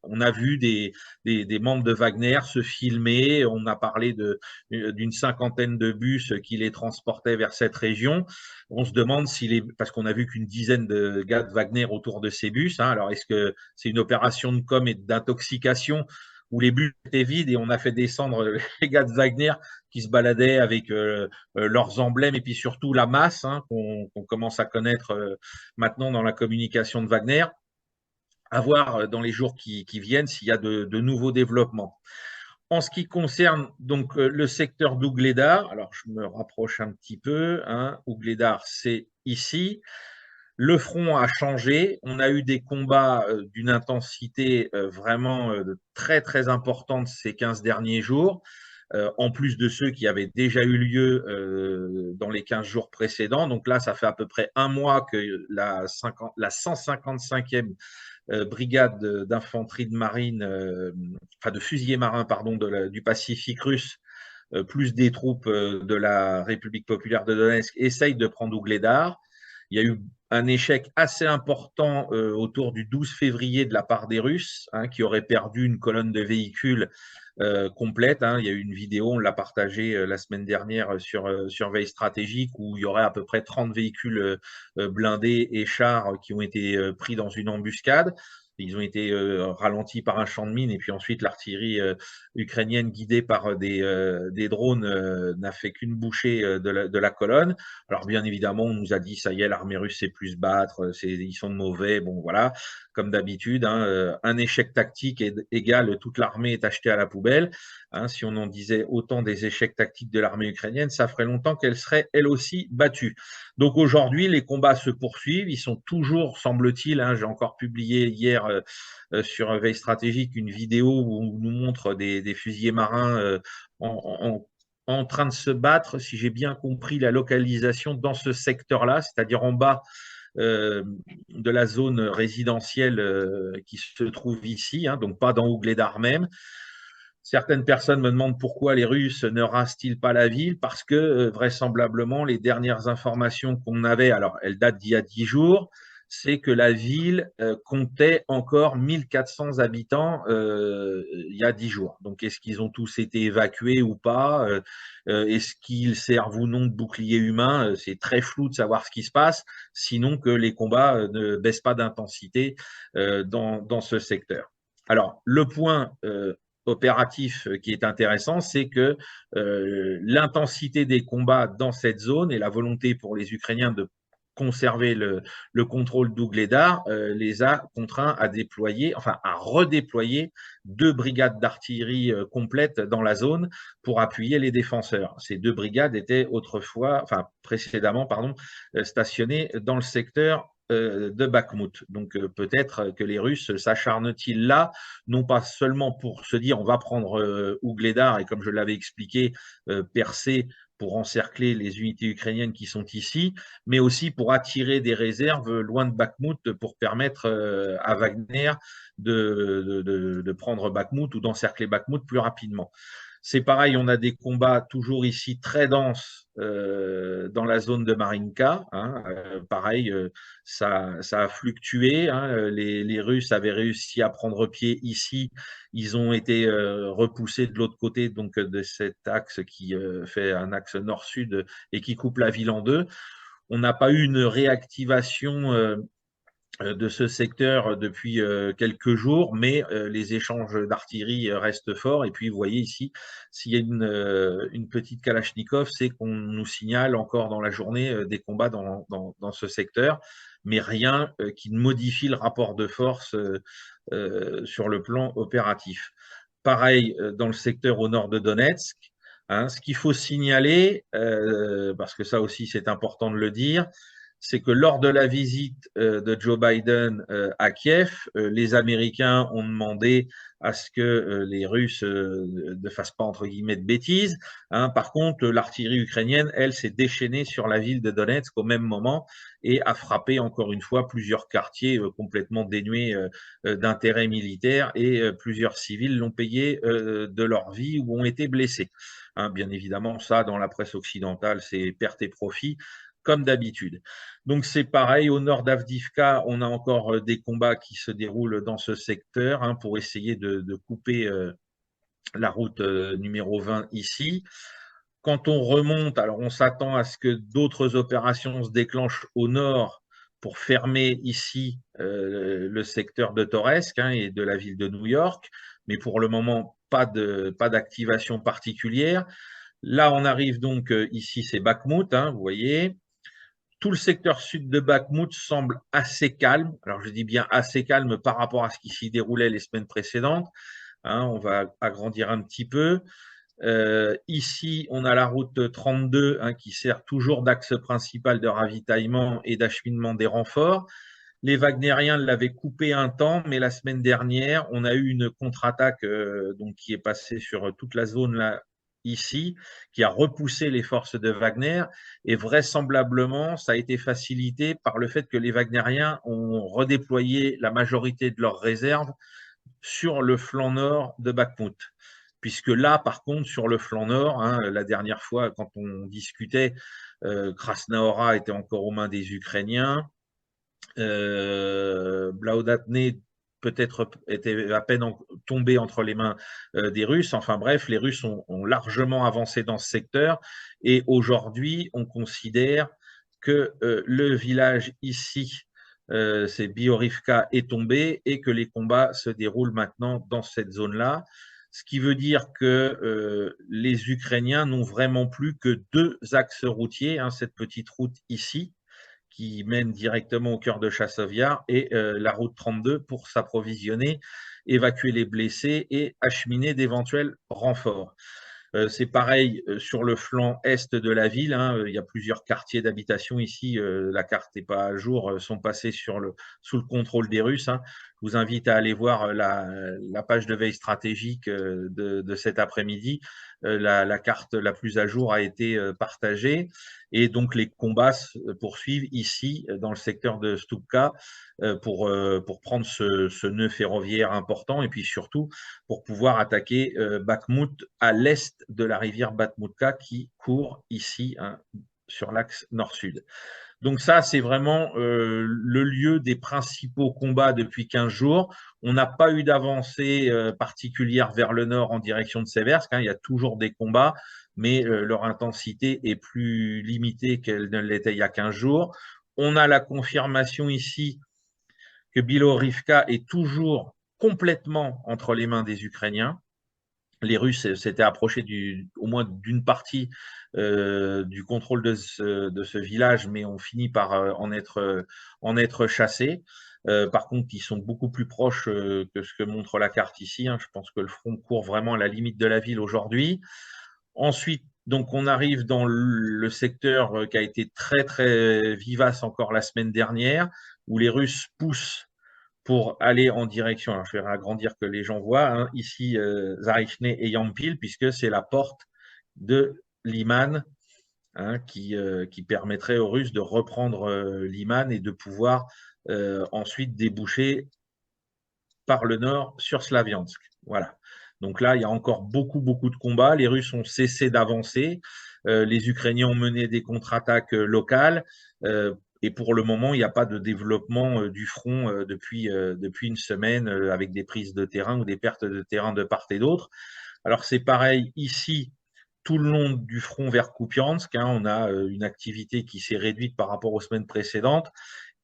Speaker 2: on a vu des membres de Wagner se filmer. On a parlé d'une cinquantaine de bus qui les transportaient vers cette région. On se demande parce qu'on a vu qu'une dizaine de gars de Wagner autour de ces bus, hein. Alors, est-ce que c'est une opération de com et d'intoxication où les bus étaient vides et on a fait descendre les gars de Wagner qui se baladaient avec leurs emblèmes et puis surtout la masse, hein, qu'on commence à connaître maintenant dans la communication de Wagner, à voir dans les jours qui viennent s'il y a de nouveaux développements. En ce qui concerne donc le secteur d'Ougledar, alors je me rapproche un petit peu, hein, Ougledar c'est ici. Le front a changé. On a eu des combats d'une intensité vraiment très, très importante ces 15 derniers jours, en plus de ceux qui avaient déjà eu lieu dans les 15 jours précédents. Donc là, ça fait à peu près un mois que la 155e brigade d'infanterie de marine, enfin de fusiliers marins, pardon, du Pacifique russe, plus des troupes de la République populaire de Donetsk, essayent de prendre Ougledar. Il y a eu un échec assez important autour du 12 février de la part des Russes, hein, qui auraient perdu une colonne de véhicules complète. Hein. Il y a eu une vidéo, on l'a partagée la semaine dernière sur Veille Stratégique, où il y aurait à peu près 30 véhicules blindés et chars qui ont été pris dans une embuscade. Ils ont été ralentis par un champ de mines, et puis ensuite l'artillerie ukrainienne guidée par des drones n'a fait qu'une bouchée de la colonne. Alors bien évidemment, on nous a dit ça y est, l'armée russe sait plus se battre, ils sont mauvais, bon voilà, comme d'habitude, hein, un échec tactique égale toute l'armée est achetée à la poubelle. Hein, si on en disait autant des échecs tactiques de l'armée ukrainienne, ça ferait longtemps qu'elle serait elle aussi battue. Donc aujourd'hui, les combats se poursuivent, ils sont toujours, semble-t-il, hein, j'ai encore publié hier sur Veille Stratégique une vidéo où on nous montre des fusiliers marins en train de se battre, si j'ai bien compris la localisation, dans ce secteur-là, c'est-à-dire en bas de la zone résidentielle qui se trouve ici, hein, donc pas dans Ougledar même. Certaines personnes me demandent pourquoi les Russes ne rasent-ils pas la ville, parce que vraisemblablement, les dernières informations qu'on avait, alors elles datent d'il y a 10 jours, c'est que la ville comptait encore 1400 habitants il y a 10 jours. Donc, est-ce qu'ils ont tous été évacués ou pas? Est-ce qu'ils servent ou non de bouclier humain? C'est très flou de savoir ce qui se passe, sinon que les combats ne baissent pas d'intensité dans ce secteur. Alors, le point opératif qui est intéressant, c'est que l'intensité des combats dans cette zone et la volonté pour les Ukrainiens de conserver le contrôle d'Ougledar les a contraints à déployer, enfin à redéployer 2 brigades d'artillerie complètes dans la zone pour appuyer les défenseurs. Ces 2 brigades étaient autrefois, enfin précédemment, pardon, stationnées dans le secteur de Bakhmout. Donc peut-être que les Russes s'acharnent-ils là, non pas seulement pour se dire on va prendre Ougledar et comme je l'avais expliqué, percer pour encercler les unités ukrainiennes qui sont ici, mais aussi pour attirer des réserves loin de Bakhmout pour permettre à Wagner de prendre Bakhmout ou d'encercler Bakhmout plus rapidement. C'est pareil, on a des combats toujours ici très denses dans la zone de Marinka. Hein, pareil, ça a fluctué. Hein, les Russes avaient réussi à prendre pied ici. Ils ont été repoussés de l'autre côté, donc de cet axe qui fait un axe nord-sud et qui coupe la ville en deux. On n'a pas eu une réactivation de ce secteur depuis quelques jours, mais les échanges d'artillerie restent forts. Et puis, vous voyez ici, s'il y a une petite Kalachnikov, c'est qu'on nous signale encore dans la journée des combats dans ce secteur, mais rien qui ne modifie le rapport de force sur le plan opératif. Pareil dans le secteur au nord de Donetsk. Hein, ce qu'il faut signaler, parce que ça aussi c'est important de le dire, c'est que lors de la visite de Joe Biden à Kiev, les Américains ont demandé à ce que les Russes ne fassent pas entre guillemets de bêtises. Hein. Par contre, l'artillerie ukrainienne, elle, s'est déchaînée sur la ville de Donetsk au même moment et a frappé encore une fois plusieurs quartiers complètement dénués d'intérêt militaire et plusieurs civils l'ont payé de leur vie ou ont été blessés. Hein, bien évidemment, ça, dans la presse occidentale, c'est perte et profit comme d'habitude. Donc c'est pareil, au nord d'Avdivka, on a encore des combats qui se déroulent dans ce secteur hein, pour essayer de couper la route numéro 20 ici. Quand on remonte, alors on s'attend à ce que d'autres opérations se déclenchent au nord pour fermer ici le secteur de Toretsk hein, et de la ville de New York, mais pour le moment, pas d'activation particulière. Là, on arrive donc ici, c'est Bakhmout, hein, vous voyez. Tout le secteur sud de Bakhmout semble assez calme. Alors, je dis bien assez calme par rapport à ce qui s'y déroulait les semaines précédentes. Hein, on va agrandir un petit peu. Ici, on a la route 32 hein, qui sert toujours d'axe principal de ravitaillement et d'acheminement des renforts. Les Wagnériens l'avaient coupé un temps, mais la semaine dernière, on a eu une contre-attaque donc qui est passée sur toute la zone là, ici, qui a repoussé les forces de Wagner. Et vraisemblablement, ça a été facilité par le fait que les Wagnériens ont redéployé la majorité de leurs réserves sur le flanc nord de Bakhmout. Puisque là, par contre, sur le flanc nord, hein, la dernière fois, quand on discutait, Krasnaora était encore aux mains des Ukrainiens. Blaoudatné peut-être était à peine tombé entre les mains des Russes. Enfin bref, les Russes ont largement avancé dans ce secteur. Et aujourd'hui, on considère que le village ici, c'est Biorivka, est tombé et que les combats se déroulent maintenant dans cette zone-là. Ce qui veut dire que les Ukrainiens n'ont vraiment plus que deux axes routiers, hein, cette petite route ici, qui mène directement au cœur de Chassoviar, et la route 32 pour s'approvisionner, évacuer les blessés et acheminer d'éventuels renforts. C'est pareil sur le flanc est de la ville. Hein, il y a plusieurs quartiers d'habitation ici. La carte n'est pas à jour, sont passés sous le contrôle des Russes. Hein. Je vous invite à aller voir la page de veille stratégique de cet après-midi. La carte la plus à jour a été partagée. Et donc, les combats se poursuivent ici, dans le secteur de Stupka, pour prendre ce nœud ferroviaire important et puis surtout pour pouvoir attaquer Bakhmout à l'est de la rivière Batmoutka qui court ici hein, sur l'axe nord-sud. Donc ça, c'est vraiment le lieu des principaux combats depuis 15 jours. On n'a pas eu d'avancée particulière vers le nord en direction de Seversk. Hein. Il y a toujours des combats, mais leur intensité est plus limitée qu'elle ne l'était il y a 15 jours. On a la confirmation ici que Bilorivka est toujours complètement entre les mains des Ukrainiens. Les Russes s'étaient approchés au moins d'une partie du contrôle de ce village, mais ont fini par en être chassés. Par contre, ils sont beaucoup plus proches que ce que montre la carte ici. Hein. Je pense que le front court vraiment à la limite de la ville aujourd'hui. Ensuite, donc, on arrive dans le secteur qui a été très, très vivace encore la semaine dernière, où les Russes poussent pour aller en direction, alors je vais agrandir que les gens voient, hein, ici Zarichne et Yampil, puisque c'est la porte de Liman hein, qui permettrait aux Russes de reprendre Liman et de pouvoir ensuite déboucher par le nord sur Slaviansk. Voilà. Donc là, il y a encore beaucoup, beaucoup de combats. Les Russes ont cessé d'avancer. Les Ukrainiens ont mené des contre-attaques locales. Et pour le moment, il n'y a pas de développement du front depuis une semaine avec des prises de terrain ou des pertes de terrain de part et d'autre. Alors c'est pareil ici, tout le long du front vers Kupiansk. Hein, on a une activité qui s'est réduite par rapport aux semaines précédentes.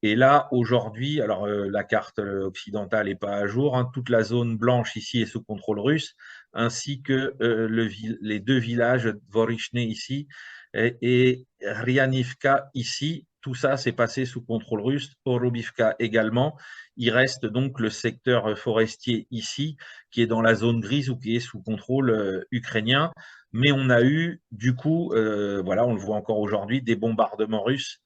Speaker 2: Et là, aujourd'hui, alors la carte occidentale n'est pas à jour, hein, toute la zone blanche ici est sous contrôle russe, ainsi que les deux villages, Dvorichne ici et Ryanivka ici. Tout ça s'est passé sous contrôle russe, Orobivka également. Il reste donc le secteur forestier ici, qui est dans la zone grise ou qui est sous contrôle ukrainien. Mais on a eu, du coup, voilà, on le voit encore aujourd'hui, des bombardements russes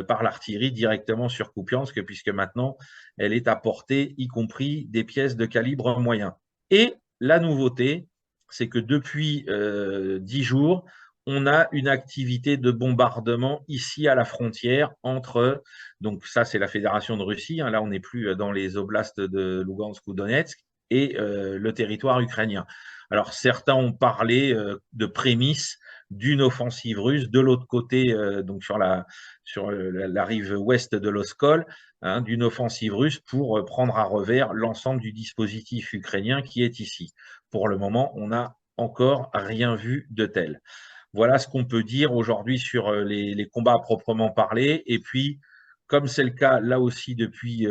Speaker 2: par l'artillerie directement sur Kupiansk, puisque maintenant, elle est à portée, y compris des pièces de calibre moyen. Et la nouveauté, c'est que depuis 10 jours, on a une activité de bombardement ici à la frontière entre, donc ça c'est la Fédération de Russie, hein, là on n'est plus dans les oblasts de Lugansk ou Donetsk, et le territoire ukrainien. Alors certains ont parlé de prémices d'une offensive russe de l'autre côté, donc sur la rive ouest de l'Oskol, hein, d'une offensive russe pour prendre à revers l'ensemble du dispositif ukrainien qui est ici. Pour le moment, on n'a encore rien vu de tel. Voilà ce qu'on peut dire aujourd'hui sur les combats à proprement parler. Et puis, comme c'est le cas là aussi depuis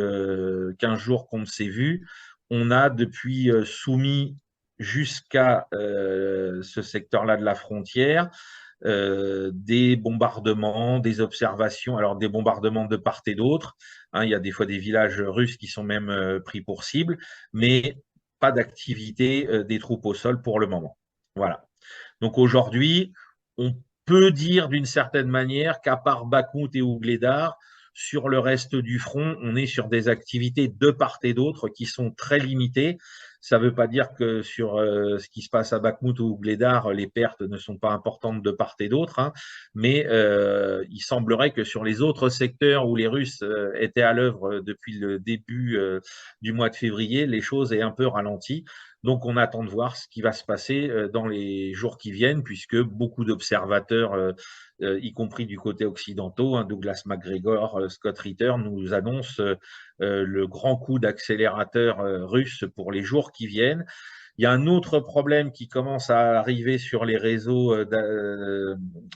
Speaker 2: 15 jours qu'on ne s'est vu, on a depuis soumis jusqu'à ce secteur-là de la frontière des bombardements, des observations, alors des bombardements de part et d'autre. Hein, il y a des fois des villages russes qui sont même pris pour cible, mais pas d'activité des troupes au sol pour le moment. Voilà. Donc aujourd'hui, on peut dire d'une certaine manière qu'à part Bakhmout et Ougledar, sur le reste du front, on est sur des activités de part et d'autre qui sont très limitées. Ça ne veut pas dire que sur ce qui se passe à Bakhmout ou Ougledar, les pertes ne sont pas importantes de part et d'autre, hein, mais il semblerait que sur les autres secteurs où les Russes étaient à l'œuvre depuis le début du mois de février, les choses aient un peu ralenti. Donc, on attend de voir ce qui va se passer dans les jours qui viennent, puisque beaucoup d'observateurs, y compris du côté occidentaux, hein, Douglas McGregor, Scott Ritter, nous annoncent le grand coup d'accélérateur russe pour les jours qui viennent. Il y a un autre problème qui commence à arriver sur les réseaux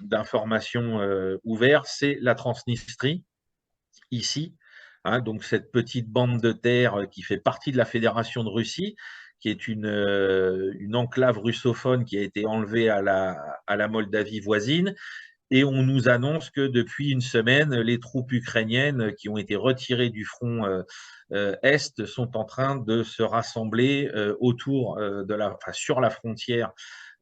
Speaker 2: d'information ouverts, c'est la Transnistrie, ici. Hein, donc cette petite bande de terre qui fait partie de la Fédération de Russie, qui est une enclave russophone qui a été enlevée à la Moldavie voisine. Et on nous annonce que depuis une semaine, les troupes ukrainiennes qui ont été retirées du front Est sont en train de se rassembler autour enfin, sur la frontière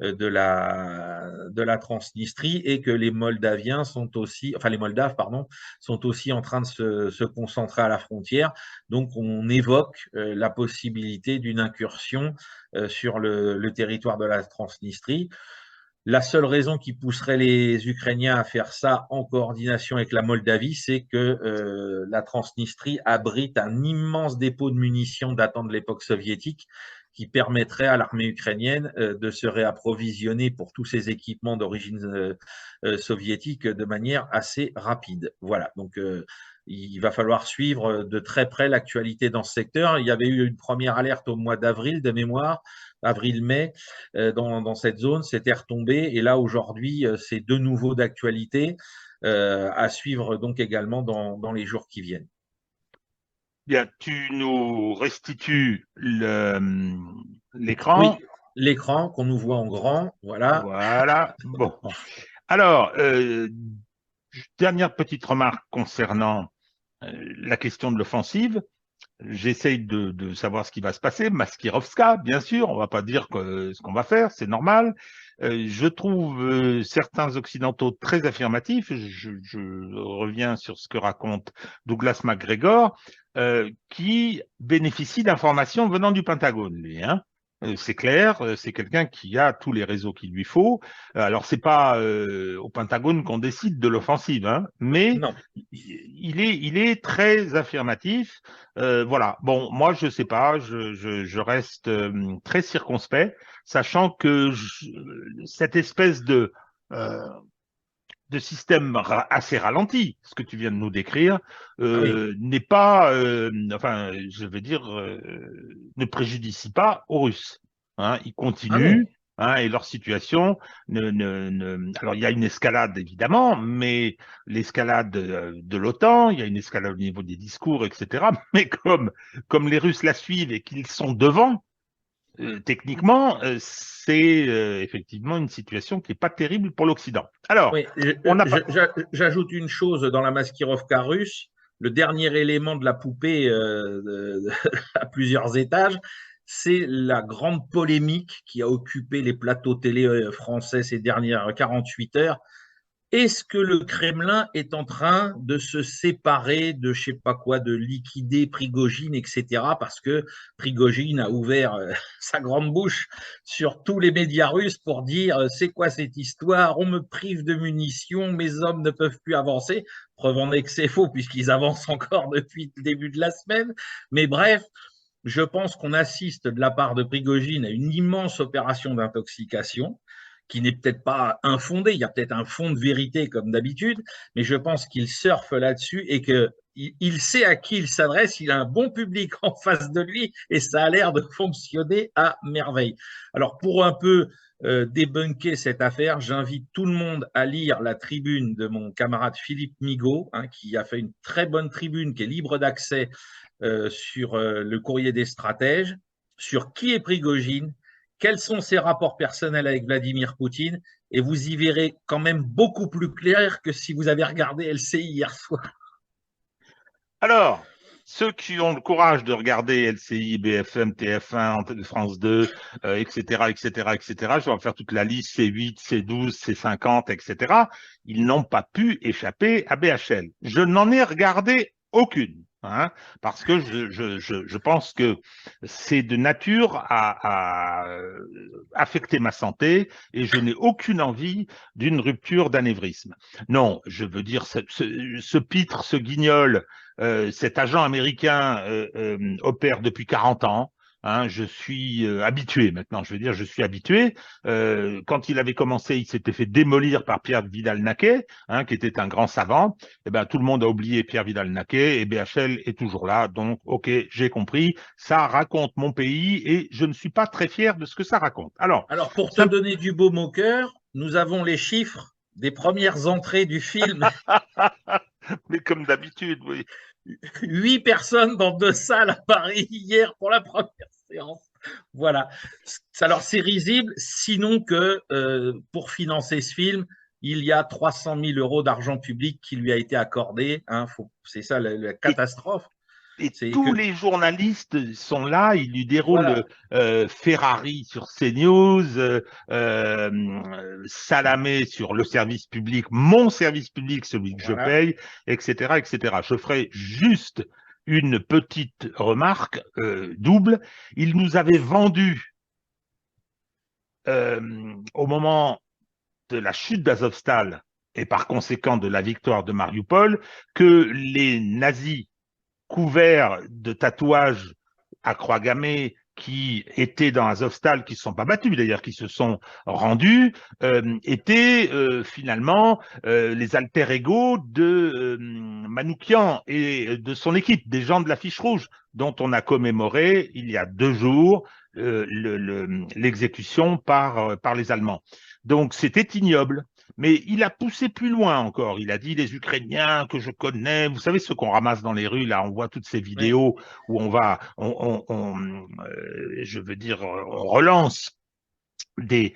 Speaker 2: de la Transnistrie, et que les Moldaviens sont aussi, enfin les Moldaves, pardon, sont aussi en train de se concentrer à la frontière. Donc on évoque la possibilité d'une incursion sur le territoire de la Transnistrie. La seule raison qui pousserait les Ukrainiens à faire ça en coordination avec la Moldavie, c'est que la Transnistrie abrite un immense dépôt de munitions datant de l'époque soviétique qui permettrait à l'armée ukrainienne de se réapprovisionner pour tous ses équipements d'origine soviétique de manière assez rapide. Voilà, donc il va falloir suivre de très près l'actualité dans ce secteur. Il y avait eu une première alerte au mois d'avril de mémoire, avril-mai, dans cette zone, c'était retombé. Et là, aujourd'hui, c'est de nouveau d'actualité à suivre donc également dans les jours qui viennent.
Speaker 1: Bien, tu nous restitues l'écran.
Speaker 2: Oui, l'écran qu'on nous voit en grand, voilà.
Speaker 1: Voilà. Bon. Alors, dernière petite remarque concernant la question de l'offensive. J'essaye de savoir ce qui va se passer. Maskirovska, bien sûr, on va pas dire ce qu'on va faire, c'est normal. Je trouve certains occidentaux très affirmatifs. Je reviens sur ce que raconte Douglas McGregor, qui bénéficie d'informations venant du Pentagone, lui, hein. C'est clair, c'est quelqu'un qui a tous les réseaux qu'il lui faut. Alors, c'est pas au Pentagone qu'on décide de l'offensive, hein, mais
Speaker 2: Non.
Speaker 1: il est très affirmatif. Voilà. Bon, moi, je sais pas, je reste très circonspect, sachant que cette espèce de système assez ralenti, ce que tu viens de nous décrire,
Speaker 2: Ah oui.
Speaker 1: n'est pas, enfin, je veux dire, ne préjudicie pas aux Russes. Hein, ils
Speaker 2: Ah non.
Speaker 1: continuent, hein, et leur situation alors, il y a une escalade, évidemment, mais l'escalade de l'OTAN, il y a une escalade au niveau des discours, etc. Mais comme les Russes la suivent et qu'ils sont devant, techniquement, c'est effectivement une situation qui n'est pas terrible pour l'Occident. Alors,
Speaker 2: Oui,
Speaker 1: on n'a pas.
Speaker 2: j'ajoute une chose dans la Maskirovka russe. Le dernier élément de la poupée à plusieurs étages, c'est la grande polémique qui a occupé les plateaux télé français ces dernières 48 heures. Est-ce que le Kremlin est en train de se séparer de je sais pas quoi, de liquider Prigogine, etc. Parce que Prigogine a ouvert sa grande bouche sur tous les médias russes pour dire c'est quoi cette histoire, on me prive de munitions, mes hommes ne peuvent plus avancer. Preuve en est que c'est faux puisqu'ils avancent encore depuis le début de la semaine. Mais bref, je pense qu'on assiste de la part de Prigogine à une immense opération d'intoxication qui n'est peut-être pas infondée, il y a peut-être un fond de vérité comme d'habitude, mais je pense qu'il surfe là-dessus et qu'il sait à qui il s'adresse, il a un bon public en face de lui et ça a l'air de fonctionner à merveille. Alors pour un peu débunker cette affaire, j'invite tout le monde à lire la tribune de mon camarade Philippe Migaud, hein, qui a fait une très bonne tribune qui est libre d'accès sur le courrier des stratèges, sur qui est Prigogine, quels sont ses rapports personnels avec Vladimir Poutine, et vous y verrez quand même beaucoup plus clair que si vous avez regardé LCI hier soir.
Speaker 1: Alors, ceux qui ont le courage de regarder LCI, BFM, TF1, France 2, etc., etc., etc., je vais en faire toute la liste, C8, C12, C50, etc., ils n'ont pas pu échapper à BHL. Je n'en ai regardé aucune. Hein, parce que je pense que c'est de nature à affecter ma santé et je n'ai aucune envie d'une rupture d'anévrisme. Non, je veux dire, ce pitre, ce guignol, cet agent américain opère depuis 40 ans. Hein, je suis habitué maintenant, je veux dire, je suis habitué. Quand il avait commencé, il s'était fait démolir par Pierre Vidal-Naquet, hein, qui était un grand savant. Eh ben, tout le monde a oublié Pierre Vidal-Naquet et BHL est toujours là. Donc, ok, j'ai compris. Ça raconte mon pays et je ne suis pas très fier de ce que ça raconte.
Speaker 2: Alors, pour te donner du baume au cœur, nous avons les chiffres des premières entrées du film.
Speaker 1: Mais comme d'habitude, oui.
Speaker 2: 8 personnes dans 2 salles à Paris hier pour la première séance. Voilà. Alors, c'est risible, sinon que pour financer ce film, il y a 300 000 € d'argent public qui lui a été accordé. Hein, c'est ça la catastrophe.
Speaker 1: Et tous les journalistes sont là, ils lui déroulent Ferrari sur CNews, Salamé sur le service public, mon service public, celui que je paye, etc., etc. Je ferai juste une petite remarque double. Il nous avait vendu au moment de la chute d'Azovstal et par conséquent de la victoire de Mariupol que les nazis couverts de tatouages à croix gammée qui étaient dans Azovstal, qui ne se sont pas battus d'ailleurs, qui se sont rendus, étaient finalement les alter ego de Manoukian et de son équipe, des gens de la Fiche Rouge, dont on a commémoré il y a 2 jours l'exécution par les Allemands. Donc c'était ignoble. Mais il a poussé plus loin encore. Il a dit les Ukrainiens que je connais, vous savez ceux qu'on ramasse dans les rues, là, on voit toutes ces vidéos où on va, je veux dire, on relance des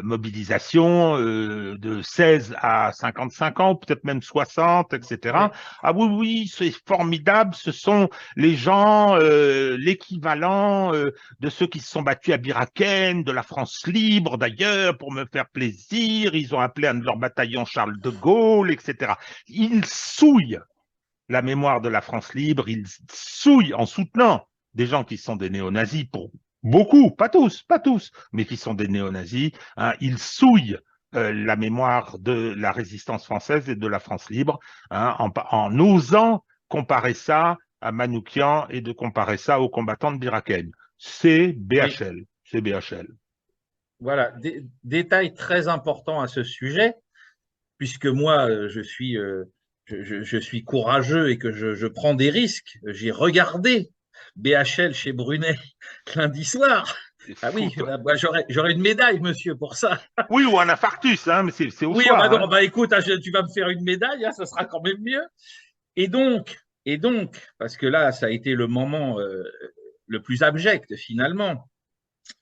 Speaker 1: mobilisations de 16 à 55 ans, peut-être même 60, etc. Oui. Ah oui, oui, c'est formidable. Ce sont les gens, l'équivalent de ceux qui se sont battus à Biraken, de la France libre d'ailleurs, pour me faire plaisir. Ils ont appelé un de leurs bataillons Charles de Gaulle, etc. Ils souillent la mémoire de la France libre, ils souillent en soutenant des gens qui sont des néo-nazis pour beaucoup, pas tous, mais qui sont des néo-nazis, hein, ils souillent la mémoire de la résistance française et de la France libre, hein, en osant comparer ça à Manoukian et de comparer ça aux combattants de Biraken. C'est BHL, oui. C'est BHL.
Speaker 2: Voilà, détail très important à ce sujet, puisque moi, je suis courageux et que je prends des risques. J'ai regardé BHL chez Brunet lundi soir. Ah oui, bah, j'aurais une médaille, monsieur, pour ça.
Speaker 1: Oui, ou un infarctus, hein, mais c'est au soir.
Speaker 2: Oui, bah, écoute, tu vas me faire une médaille, hein, ça sera quand même mieux. Et donc, parce que là, ça a été le moment le plus abject, finalement,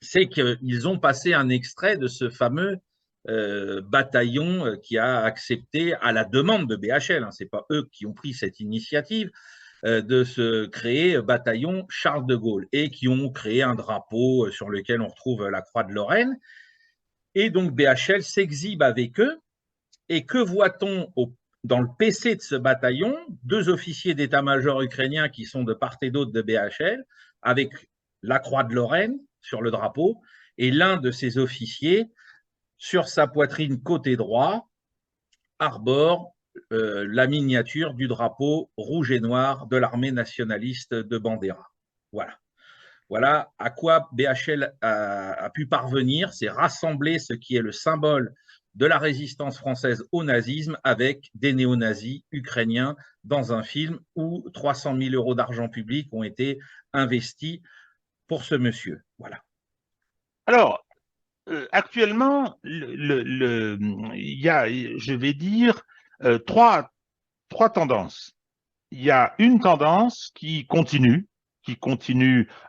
Speaker 2: c'est qu'ils ont passé un extrait de ce fameux bataillon qui a accepté, à la demande de BHL, hein, ce n'est pas eux qui ont pris cette initiative, de se créer bataillon Charles de Gaulle et qui ont créé un drapeau sur lequel on retrouve la croix de Lorraine. Et donc BHL s'exhibe avec eux. Et que voit-on dans le PC de ce bataillon? 2 officiers d'état-major ukrainiens qui sont de part et d'autre de BHL, avec la croix de Lorraine sur le drapeau, et l'un de ces officiers, sur sa poitrine côté droit, arbore la miniature du drapeau rouge et noir de l'armée nationaliste de Bandera. Voilà. Voilà à quoi BHL a pu parvenir, c'est rassembler ce qui est le symbole de la résistance française au nazisme avec des néo-nazis ukrainiens dans un film où 300 000 € d'argent public ont été investis pour ce monsieur. Voilà.
Speaker 1: Alors, actuellement, il y a, je vais dire, trois tendances. Il y a une tendance qui continue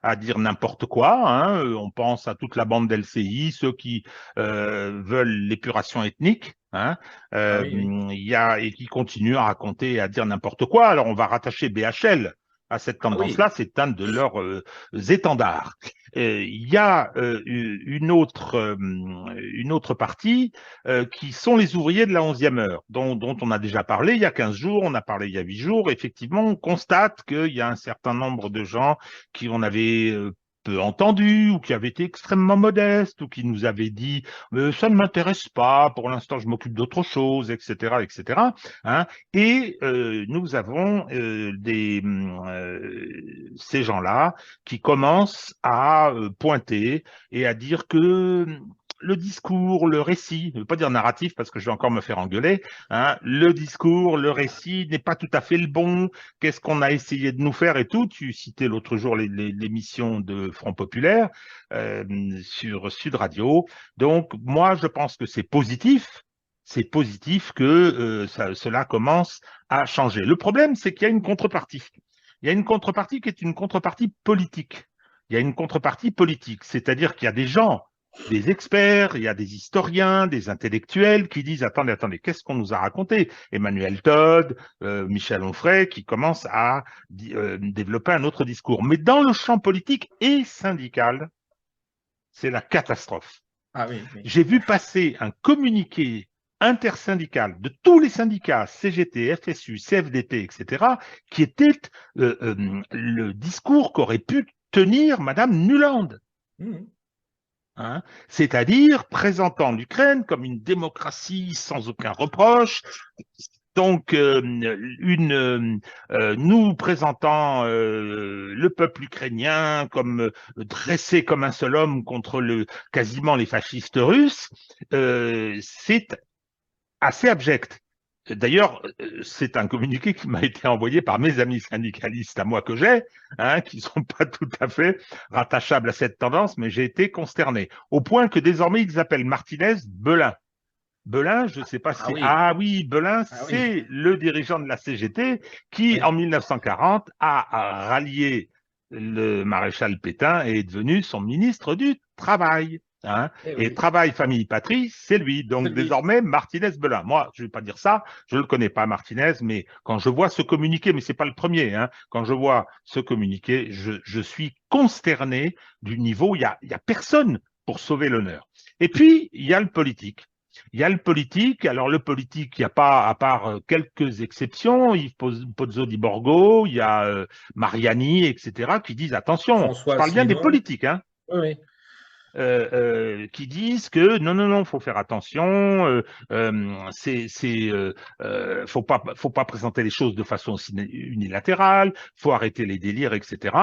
Speaker 1: à dire n'importe quoi. Hein. On pense à toute la bande d'LCI, ceux qui veulent l'épuration ethnique. Hein,
Speaker 2: Ah oui, oui.
Speaker 1: et qui continuent à raconter et à dire n'importe quoi. Alors, on va rattacher BHL à cette
Speaker 2: Ah oui.
Speaker 1: tendance-là, c'est un de leurs étendards. Il y a une autre partie qui sont les ouvriers de la 11e heure, dont on a déjà parlé il y a 15 jours, on a parlé il y a 8 jours. Effectivement, on constate qu'il y a un certain nombre de gens qui en avaient peu entendu ou qui avaient été extrêmement modestes ou qui nous avaient dit ça ne m'intéresse pas, pour l'instant je m'occupe d'autre chose, etc., etc. Hein. Et nous avons ces gens-là qui commencent à pointer et à dire que le discours, le récit, je ne veux pas dire narratif parce que je vais encore me faire engueuler, hein, le discours, le récit n'est pas tout à fait le bon, qu'est-ce qu'on a essayé de nous faire et tout. Tu citais l'autre jour l'émission de Front Populaire sur Sud Radio. Donc, moi, je pense que c'est positif. C'est positif que cela commence à changer. Le problème, c'est qu'il y a une contrepartie. Il y a une contrepartie qui est une contrepartie politique. Il y a une contrepartie politique, c'est-à-dire qu'il y a des gens, des experts, il y a des historiens, des intellectuels qui disent attendez, attendez, qu'est-ce qu'on nous a raconté? Emmanuel Todd, Michel Onfray, qui commencent à développer un autre discours. Mais dans le champ politique et syndical, c'est la catastrophe.
Speaker 2: Ah oui, oui.
Speaker 1: J'ai vu passer un communiqué intersyndical de tous les syndicats, CGT, FSU, CFDT, etc., qui était le discours qu'aurait pu tenir Madame Nuland.
Speaker 2: Mhm.
Speaker 1: Hein, c'est-à-dire présentant l'Ukraine comme une démocratie sans aucun reproche, donc nous présentant le peuple ukrainien comme dressé comme un seul homme contre quasiment les fascistes russes, c'est assez abject. D'ailleurs, c'est un communiqué qui m'a été envoyé par mes amis syndicalistes à moi que j'ai, hein, qui ne sont pas tout à fait rattachables à cette tendance, mais j'ai été consterné. Au point que désormais, ils appellent Martinez Belin. Belin, je ne sais pas
Speaker 2: Ah
Speaker 1: si...
Speaker 2: oui,
Speaker 1: Ah oui, Belin,
Speaker 2: ah oui.
Speaker 1: c'est le dirigeant de la CGT qui,
Speaker 2: Oui,
Speaker 1: en 1940, a rallié le maréchal Pétain et est devenu son ministre du Travail. Hein.
Speaker 2: eh
Speaker 1: Et
Speaker 2: oui.
Speaker 1: Travail, Famille, Patrie, c'est lui.
Speaker 2: C'est
Speaker 1: Donc
Speaker 2: lui.
Speaker 1: désormais, Martinez Belin. Moi, je ne vais pas dire ça, je ne le connais pas, Martinez, mais quand je vois ce communiqué, mais ce n'est pas le premier, hein, quand je vois ce communiqué, je suis consterné du niveau, il y a personne pour sauver l'honneur. Et puis, il y a le politique. Il y a le politique. Alors, le politique, il n'y a pas, à part quelques exceptions, Yves Pozzo di Borgo, il y a Mariani, etc., qui disent attention, je
Speaker 2: François
Speaker 1: parle bien des
Speaker 2: Asselineau.
Speaker 1: politiques, hein,
Speaker 2: Oui, oui.
Speaker 1: qui disent que non, non, non, faut faire attention, faut pas présenter les choses de façon unilatérale, faut arrêter les délires, etc.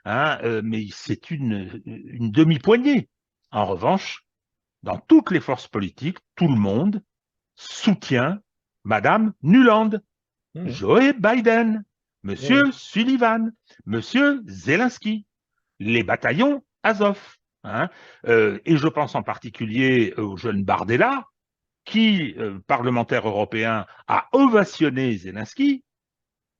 Speaker 1: Hein, mais c'est une demi-poignée. En revanche, dans toutes les forces politiques, tout le monde soutient Madame Nuland,
Speaker 2: Mhm.
Speaker 1: Joe Biden,
Speaker 2: Oui, oui.
Speaker 1: Monsieur Sullivan, Monsieur Zelensky, les bataillons Azov. Hein. Et je pense en particulier au jeune Bardella, qui, parlementaire européen, a ovationné Zelensky,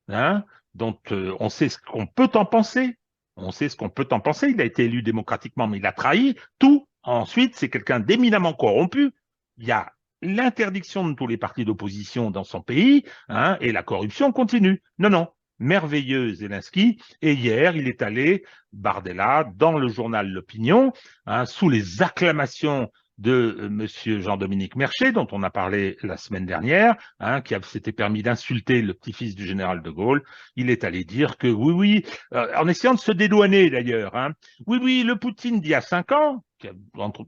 Speaker 1: hein, dont on sait ce qu'on peut en penser. On sait ce qu'on peut en penser. Il a été élu démocratiquement, mais il a trahi tout. Ensuite, c'est quelqu'un d'éminemment corrompu. Il y a l'interdiction de tous les partis d'opposition dans son pays, hein, et la corruption continue. Non, non. Merveilleux Zelensky. Et hier, il est allé, Bardella, dans le journal L'Opinion, hein, sous les acclamations de Monsieur Jean-Dominique Merchet, dont on a parlé la semaine dernière, hein, qui s'était permis d'insulter le petit-fils du général de Gaulle. Il est allé dire que oui, oui, en essayant de se dédouaner d'ailleurs, hein, oui, oui, le Poutine d'il y a 5 ans,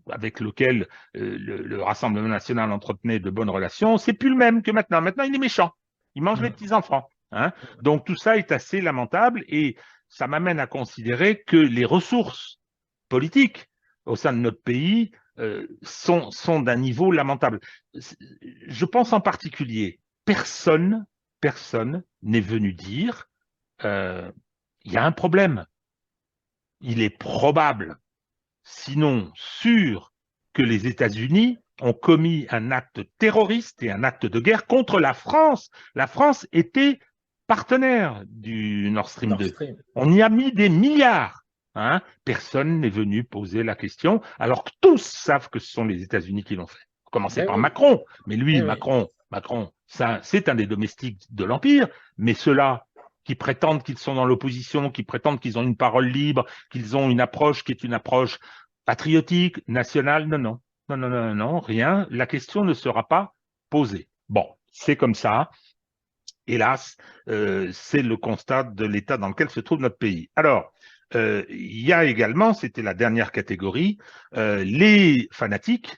Speaker 1: avec lequel le Rassemblement national entretenait de bonnes relations, c'est plus le même que maintenant. Maintenant, il est méchant. Il mange les
Speaker 2: Mhm.
Speaker 1: petits-enfants. Hein. Donc tout ça est assez lamentable et ça m'amène à considérer que les ressources politiques au sein de notre pays sont d'un niveau lamentable. Je pense en particulier, personne n'est venu dire il y a un problème. Il est probable, sinon sûr, que les États-Unis ont commis un acte terroriste et un acte de guerre contre la France. La France était partenaire du Nord Stream
Speaker 2: Nord
Speaker 1: 2.
Speaker 2: Stream.
Speaker 1: On y a mis des milliards. Hein. Personne n'est venu poser la question, alors que tous savent que ce sont les États-Unis qui l'ont fait. commencer
Speaker 2: Eh
Speaker 1: par
Speaker 2: oui,
Speaker 1: Macron. Mais lui,
Speaker 2: eh oui.
Speaker 1: Macron, ça, c'est un des domestiques de l'Empire. Mais ceux-là qui prétendent qu'ils sont dans l'opposition, qui prétendent qu'ils ont une parole libre, qu'ils ont une approche qui est une approche patriotique, nationale, non, non. Non, non, non, non, rien. La question ne sera pas posée. Bon, c'est comme ça. Hélas, c'est le constat de l'état dans lequel se trouve notre pays. Alors, il y a également, c'était la dernière catégorie, les fanatiques,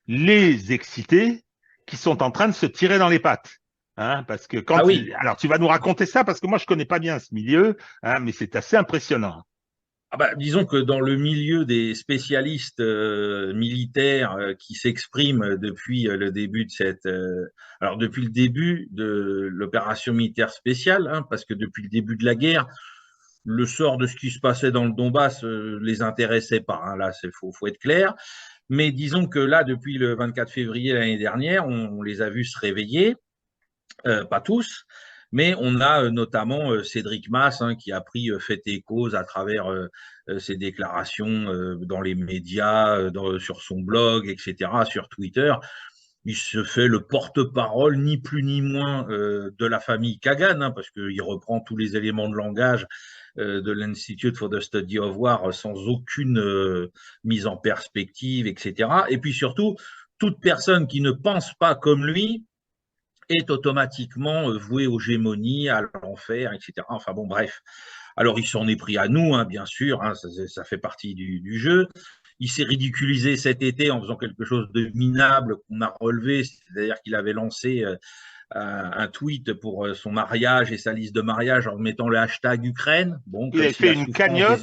Speaker 1: les excités qui sont en train de se tirer dans les pattes. Hein, parce que
Speaker 2: Ah
Speaker 1: quand,
Speaker 2: oui.
Speaker 1: alors tu vas nous raconter ça parce que moi je connais pas bien ce milieu, hein, mais c'est assez impressionnant.
Speaker 2: Ah bah, disons que dans le milieu des spécialistes militaires qui s'expriment depuis le début de alors depuis le début de l'opération militaire spéciale, hein, parce que depuis le début de la guerre, le sort de ce qui se passait dans le Donbass les intéressait pas. Hein, là, faut être clair. Mais disons que là, depuis le 24 février l'année dernière, on les a vus se réveiller. Pas tous, mais on a notamment Cédric Mass hein, qui a pris fait et cause à travers ses déclarations dans les médias, sur son blog, etc., sur Twitter. Il se fait le porte-parole, ni plus ni moins, de la famille Kagan, hein, parce qu'il reprend tous les éléments de langage de l'Institute for the Study of War sans aucune mise en perspective, etc. Et puis surtout, toute personne qui ne pense pas comme lui est automatiquement voué aux gémonies, à l'enfer, etc. Enfin bon, bref. Alors, il s'en est pris à nous, hein, bien sûr, hein, ça fait partie du jeu. Il s'est ridiculisé cet été en faisant quelque chose de minable qu'on a relevé, c'est-à-dire qu'il avait lancé un tweet pour son mariage et sa liste de mariage en mettant le hashtag Ukraine. Bon,
Speaker 1: Il
Speaker 2: comme
Speaker 1: avait
Speaker 2: si
Speaker 1: fait
Speaker 2: la souffrance des Ukrainiens.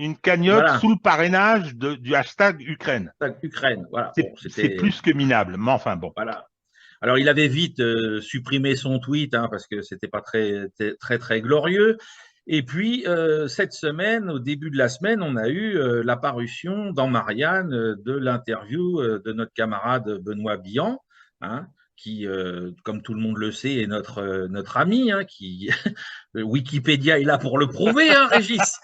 Speaker 1: une cagnotte
Speaker 2: Voilà,
Speaker 1: sous le parrainage du hashtag Ukraine.
Speaker 2: Ukraine. Voilà, bon,
Speaker 1: C'est
Speaker 2: c'était.
Speaker 1: plus que minable, mais enfin bon.
Speaker 2: Voilà. Alors, il avait vite supprimé son tweet hein, parce que c'était pas très glorieux. Et puis, cette semaine, au début de la semaine, on a eu l'apparition dans Marianne de l'interview de notre camarade Benoît Bihan, hein, qui, comme tout le monde le sait, est notre ami, hein, qui Wikipédia est là pour le prouver, hein, Régis.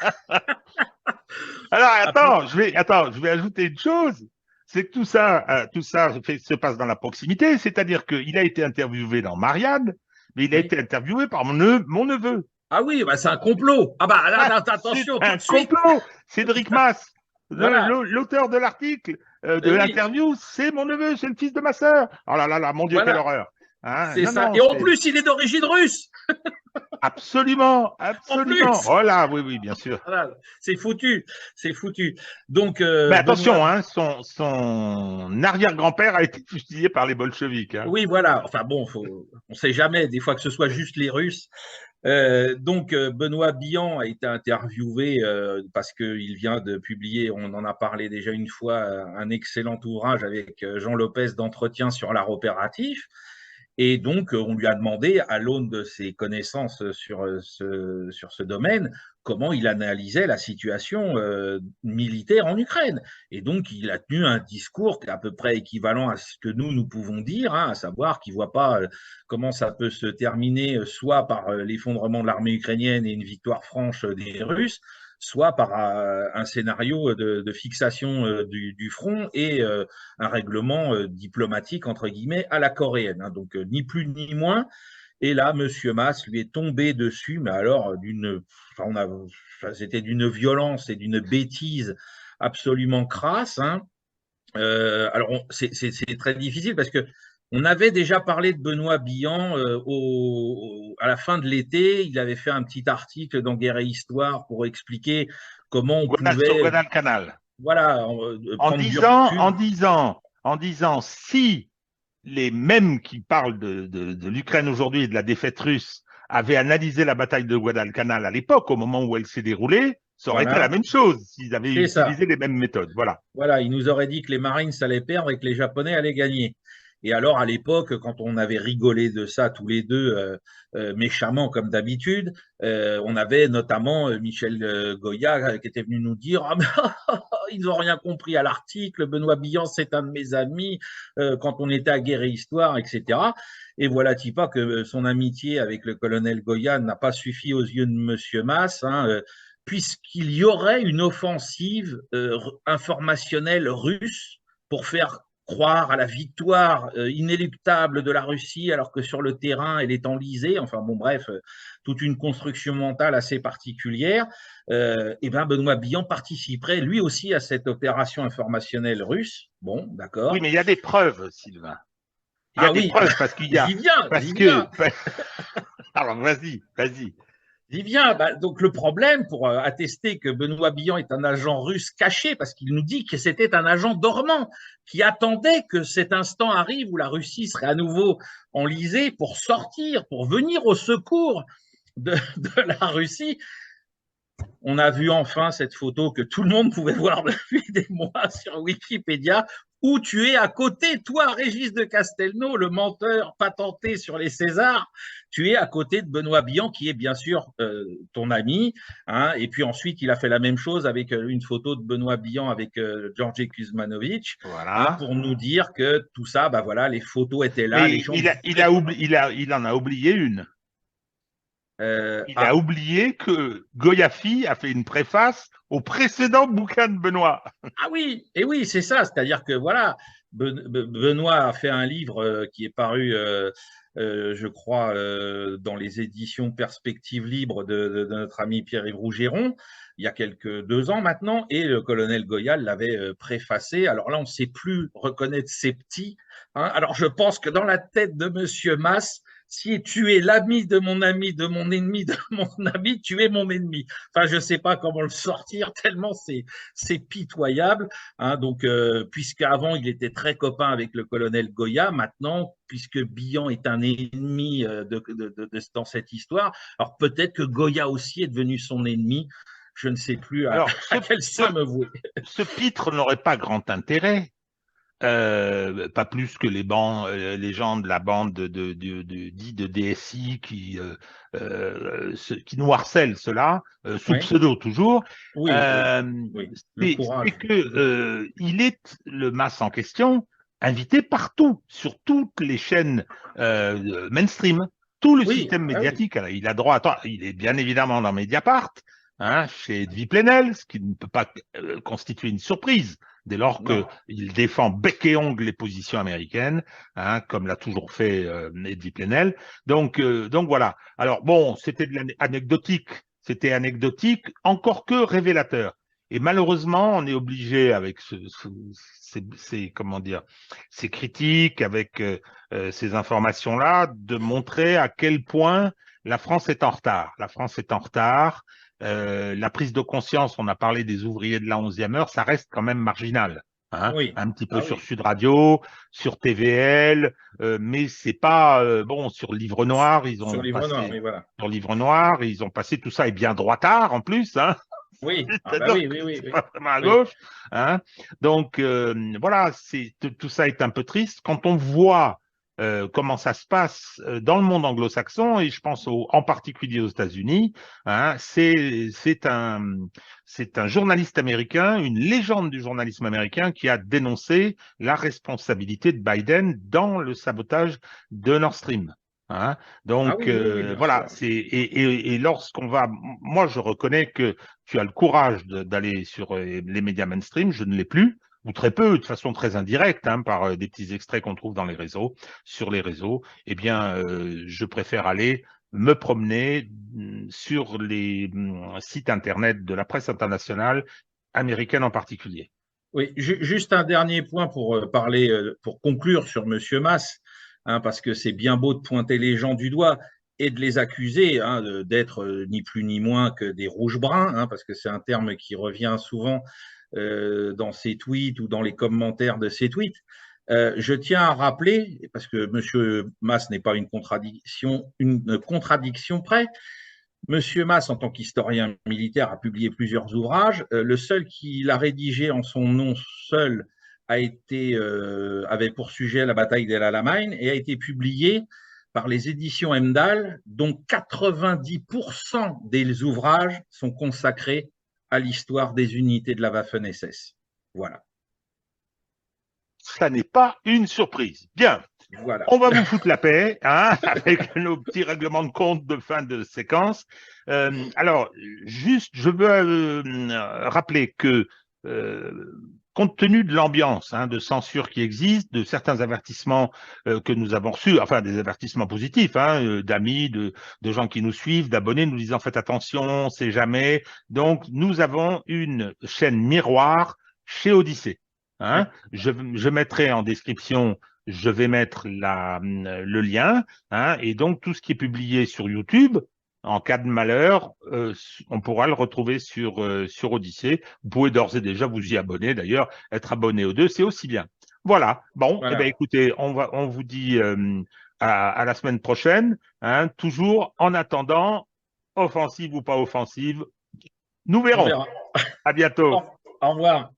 Speaker 1: Alors,
Speaker 2: Après,
Speaker 1: je vais ajouter une chose. C'est que tout ça se passe dans la proximité, c'est-à-dire qu'il a été interviewé dans Marianne, mais il a
Speaker 2: oui.
Speaker 1: été interviewé par mon neveu.
Speaker 2: Ah oui, bah, c'est un complot. Ah bah là,
Speaker 1: Ah, c'est
Speaker 2: attention, tout
Speaker 1: un
Speaker 2: de suite.
Speaker 1: complot. Cédric Mass,
Speaker 2: Voilà.
Speaker 1: l'auteur de l'article, de
Speaker 2: Eh oui,
Speaker 1: l'interview, c'est mon neveu, c'est le fils de ma sœur. Oh là là là, mon Dieu, quelle
Speaker 2: voilà.
Speaker 1: horreur. Hein,
Speaker 2: C'est
Speaker 1: non,
Speaker 2: ça.
Speaker 1: non,
Speaker 2: Et en
Speaker 1: c'est
Speaker 2: plus, il est d'origine russe.
Speaker 1: absolument,
Speaker 2: En
Speaker 1: absolument.
Speaker 2: plus.
Speaker 1: Oh là, oui, oui, bien sûr.
Speaker 2: Voilà. C'est foutu. C'est foutu. Donc,
Speaker 1: Mais
Speaker 2: Benoît.
Speaker 1: attention, hein, son arrière-grand-père a été fusillé par les bolcheviks. Hein.
Speaker 2: Oui, voilà. Enfin bon, on ne sait jamais. Des fois que ce soit juste les Russes. Donc, Benoît Bihan a été interviewé parce qu'il vient de publier, on en a parlé déjà une fois, un excellent ouvrage avec Jean Lopez d'entretien sur l'art opératif. Et donc, on lui a demandé, à l'aune de ses connaissances sur ce domaine, comment il analysait la situation militaire en Ukraine. Et donc, il a tenu un discours qui est à peu près équivalent à ce que nous pouvons dire, hein, à savoir qu'il ne voit pas comment ça peut se terminer soit par l'effondrement de l'armée ukrainienne et une victoire franche des Russes, soit par un scénario de fixation du front et un règlement diplomatique, entre guillemets, à la coréenne. Hein, donc, ni plus ni moins. Et là, M. Mass lui est tombé dessus, mais alors, c'était d'une violence et d'une bêtise absolument crasse. Hein. Alors, c'est très difficile parce que on avait déjà parlé de Benoît Bihan à la fin de l'été. Il avait fait un petit article dans Guerre et Histoire pour expliquer comment on
Speaker 1: Sur
Speaker 2: pouvait,
Speaker 1: Guadalcanal.
Speaker 2: voilà, prendre du recul.
Speaker 1: En disant, si les mêmes qui parlent de l'Ukraine aujourd'hui et de la défaite russe avaient analysé la bataille de Guadalcanal à l'époque, au moment où elle s'est déroulée, ça aurait été la
Speaker 2: Voilà,
Speaker 1: même chose s'ils avaient
Speaker 2: c'est ça.
Speaker 1: utilisé les mêmes méthodes. Voilà.
Speaker 2: Voilà, il nous aurait dit que les Marines allaient perdre et que les Japonais allaient gagner. Et alors, à l'époque, quand on avait rigolé de ça tous les deux, méchamment comme d'habitude, on avait notamment Michel Goya qui était venu nous dire ah, mais, ils n'ont rien compris à l'article, Benoît Bihan, c'est un de mes amis, quand on était à Guerre et Histoire, etc. Et voilà, pas que son amitié avec le colonel Goya n'a pas suffi aux yeux de Monsieur Mass, hein, puisqu'il y aurait une offensive informationnelle russe pour faire croire à la victoire inéluctable de la Russie alors que sur le terrain, elle est enlisée. Enfin bon, bref, toute une construction mentale assez particulière. Et ben Benoît Billon participerait lui aussi à cette opération informationnelle russe. Bon,
Speaker 1: Oui,
Speaker 2: d'accord.
Speaker 1: mais il y a des preuves, Sylvain. Il y a
Speaker 2: Ah
Speaker 1: des
Speaker 2: oui,
Speaker 1: preuves parce qu'il y a,
Speaker 2: j'y viens,
Speaker 1: parce
Speaker 2: j'y
Speaker 1: que,
Speaker 2: viens.
Speaker 1: alors vas-y, vas-y.
Speaker 2: J'y viens. Bah, donc le problème pour attester que Benoît Billon est un agent russe caché, parce qu'il nous dit que c'était un agent dormant qui attendait que cet instant arrive où la Russie serait à nouveau enlisée pour sortir, pour venir au secours de la Russie. On a vu enfin cette photo que tout le monde pouvait voir depuis des mois sur Wikipédia, où tu es à côté, toi, Régis de Castelnau, le menteur patenté sur les Césars, tu es à côté de Benoît Billon, qui est bien sûr ton ami. Hein, et puis ensuite, il a fait la même chose avec une photo de Benoît Billon avec Georgi Kuzmanovic, hein,
Speaker 1: Voilà.
Speaker 2: pour nous dire que tout ça, bah voilà, les photos étaient là, les
Speaker 1: Mais
Speaker 2: gens voulaient pas.
Speaker 1: il en a oublié une. Il a
Speaker 2: Ah,
Speaker 1: oublié que Goyafi a fait une préface au précédent bouquin de Benoît.
Speaker 2: Ah oui, et oui, c'est ça. C'est-à-dire que voilà, Benoît a fait un livre qui est paru, je crois, dans les éditions Perspectives Libres de notre ami Pierre-Yves Rougeron, il y a quelques 2 ans maintenant, et le colonel Goyal l'avait préfacé. Alors là, on ne sait plus reconnaître ses petits. Hein. Alors je pense que dans la tête de Monsieur Masse, si tu es l'ami, de mon ennemi, de mon ami, tu es mon ennemi. Enfin, je ne sais pas comment le sortir, tellement c'est pitoyable. Hein, donc, puisqu'avant, il était très copain avec le colonel Goya, maintenant, puisque Billan est un ennemi dans cette histoire, alors peut-être que Goya aussi est devenu son ennemi. Je ne sais plus
Speaker 1: Alors,
Speaker 2: à quel sein me vouer.
Speaker 1: ce pitre n'aurait pas grand intérêt, pas plus que les gens de la bande dits de DSI qui nous harcèlent cela, sous
Speaker 2: Oui,
Speaker 1: pseudo toujours.
Speaker 2: oui, oui,
Speaker 1: Euh,
Speaker 2: oui. Le
Speaker 1: c'est
Speaker 2: courage.
Speaker 1: que il est le Mas en question invité partout, sur toutes les chaînes mainstream, tout le
Speaker 2: Oui,
Speaker 1: système
Speaker 2: ah oui,
Speaker 1: médiatique. Alors, il a droit il est bien évidemment dans Mediapart, hein, chez Edwy Plenel, ce qui ne peut pas constituer une surprise dès lors
Speaker 2: non.
Speaker 1: qu'il défend bec et ongle les positions américaines, hein, comme l'a toujours fait Edwy Plenel. Donc voilà. Alors bon, c'était anecdotique, encore que révélateur. Et malheureusement, on est obligé avec comment dire, ces critiques, avec ces informations-là, de montrer à quel point la France est en retard. La France est en retard. La prise de conscience, on a parlé des ouvriers de la 11e heure, ça reste quand même marginal. Hein,
Speaker 2: Oui,
Speaker 1: un petit peu
Speaker 2: ah
Speaker 1: sur
Speaker 2: oui.
Speaker 1: Sud Radio, sur TVL, mais c'est pas bon sur Livre Noir. Ils
Speaker 2: Sur
Speaker 1: ont
Speaker 2: Livre Noir,
Speaker 1: passé
Speaker 2: oui, voilà.
Speaker 1: sur Livre Noir, ils ont passé tout ça et bien droitard en plus. Hein,
Speaker 2: Oui, ah bah
Speaker 1: c'est-à-dire
Speaker 2: oui,
Speaker 1: que
Speaker 2: oui, oui,
Speaker 1: c'est
Speaker 2: oui.
Speaker 1: pas vraiment à
Speaker 2: Oui,
Speaker 1: gauche. Hein, donc voilà, tout ça est un peu triste quand on voit comment ça se passe dans le monde anglo-saxon, et je pense en particulier aux États-Unis. Hein, c'est un journaliste américain, une légende du journalisme américain, qui a dénoncé la responsabilité de Biden dans le sabotage de Nord Stream. Hein,
Speaker 2: ah
Speaker 1: donc
Speaker 2: oui, oui, oui, bien
Speaker 1: voilà,
Speaker 2: sûr.
Speaker 1: et lorsqu'on va, moi je reconnais que tu as le courage d'aller sur les médias mainstream, je ne l'ai plus, ou très peu, de façon très indirecte, hein, par des petits extraits qu'on trouve dans les réseaux, sur les réseaux. Eh bien, je préfère aller me promener sur les sites internet de la presse internationale, américaine en particulier.
Speaker 2: Oui, juste un dernier point pour parler, pour conclure sur Monsieur Mass, hein, parce que c'est bien beau de pointer les gens du doigt et de les accuser hein, d'être ni plus ni moins que des rouges-bruns, hein, parce que c'est un terme qui revient souvent dans ses tweets ou dans les commentaires de ses tweets. Je tiens à rappeler, parce que Monsieur Mass n'est pas une contradiction près, Monsieur Mass, en tant qu'historien militaire, a publié plusieurs ouvrages. Le seul qu'il a rédigé en son nom seul avait pour sujet la bataille d'El Alamein et a été publié par les éditions Emdal, dont 90% des ouvrages sont consacrés à l'histoire des unités de la Waffen-SS. Voilà.
Speaker 1: Ça n'est pas une surprise. Bien,
Speaker 2: Voilà.
Speaker 1: on va vous foutre la paix, hein, avec nos petits règlements de compte de fin de séquence. Alors, juste, je veux rappeler que, compte tenu de l'ambiance de censure qui existe, de certains avertissements que nous avons reçus, enfin des avertissements positifs, d'amis, de gens qui nous suivent, d'abonnés nous disant faites attention, on ne sait jamais. Donc, nous avons une chaîne miroir chez Odyssée.
Speaker 2: Oui.
Speaker 1: Je mettrai en description, je vais mettre le lien, et donc tout ce qui est publié sur YouTube, en cas de malheur, on pourra le retrouver sur Odyssée. Vous pouvez d'ores et déjà vous y abonner. D'ailleurs, être abonné aux deux, c'est aussi bien. Voilà. Bon, eh ben,
Speaker 2: Voilà.
Speaker 1: écoutez, on vous dit à la semaine prochaine. Toujours en attendant, offensive ou pas offensive, nous
Speaker 2: On
Speaker 1: verrons.
Speaker 2: verra.
Speaker 1: À
Speaker 2: Au
Speaker 1: bientôt.
Speaker 2: au revoir.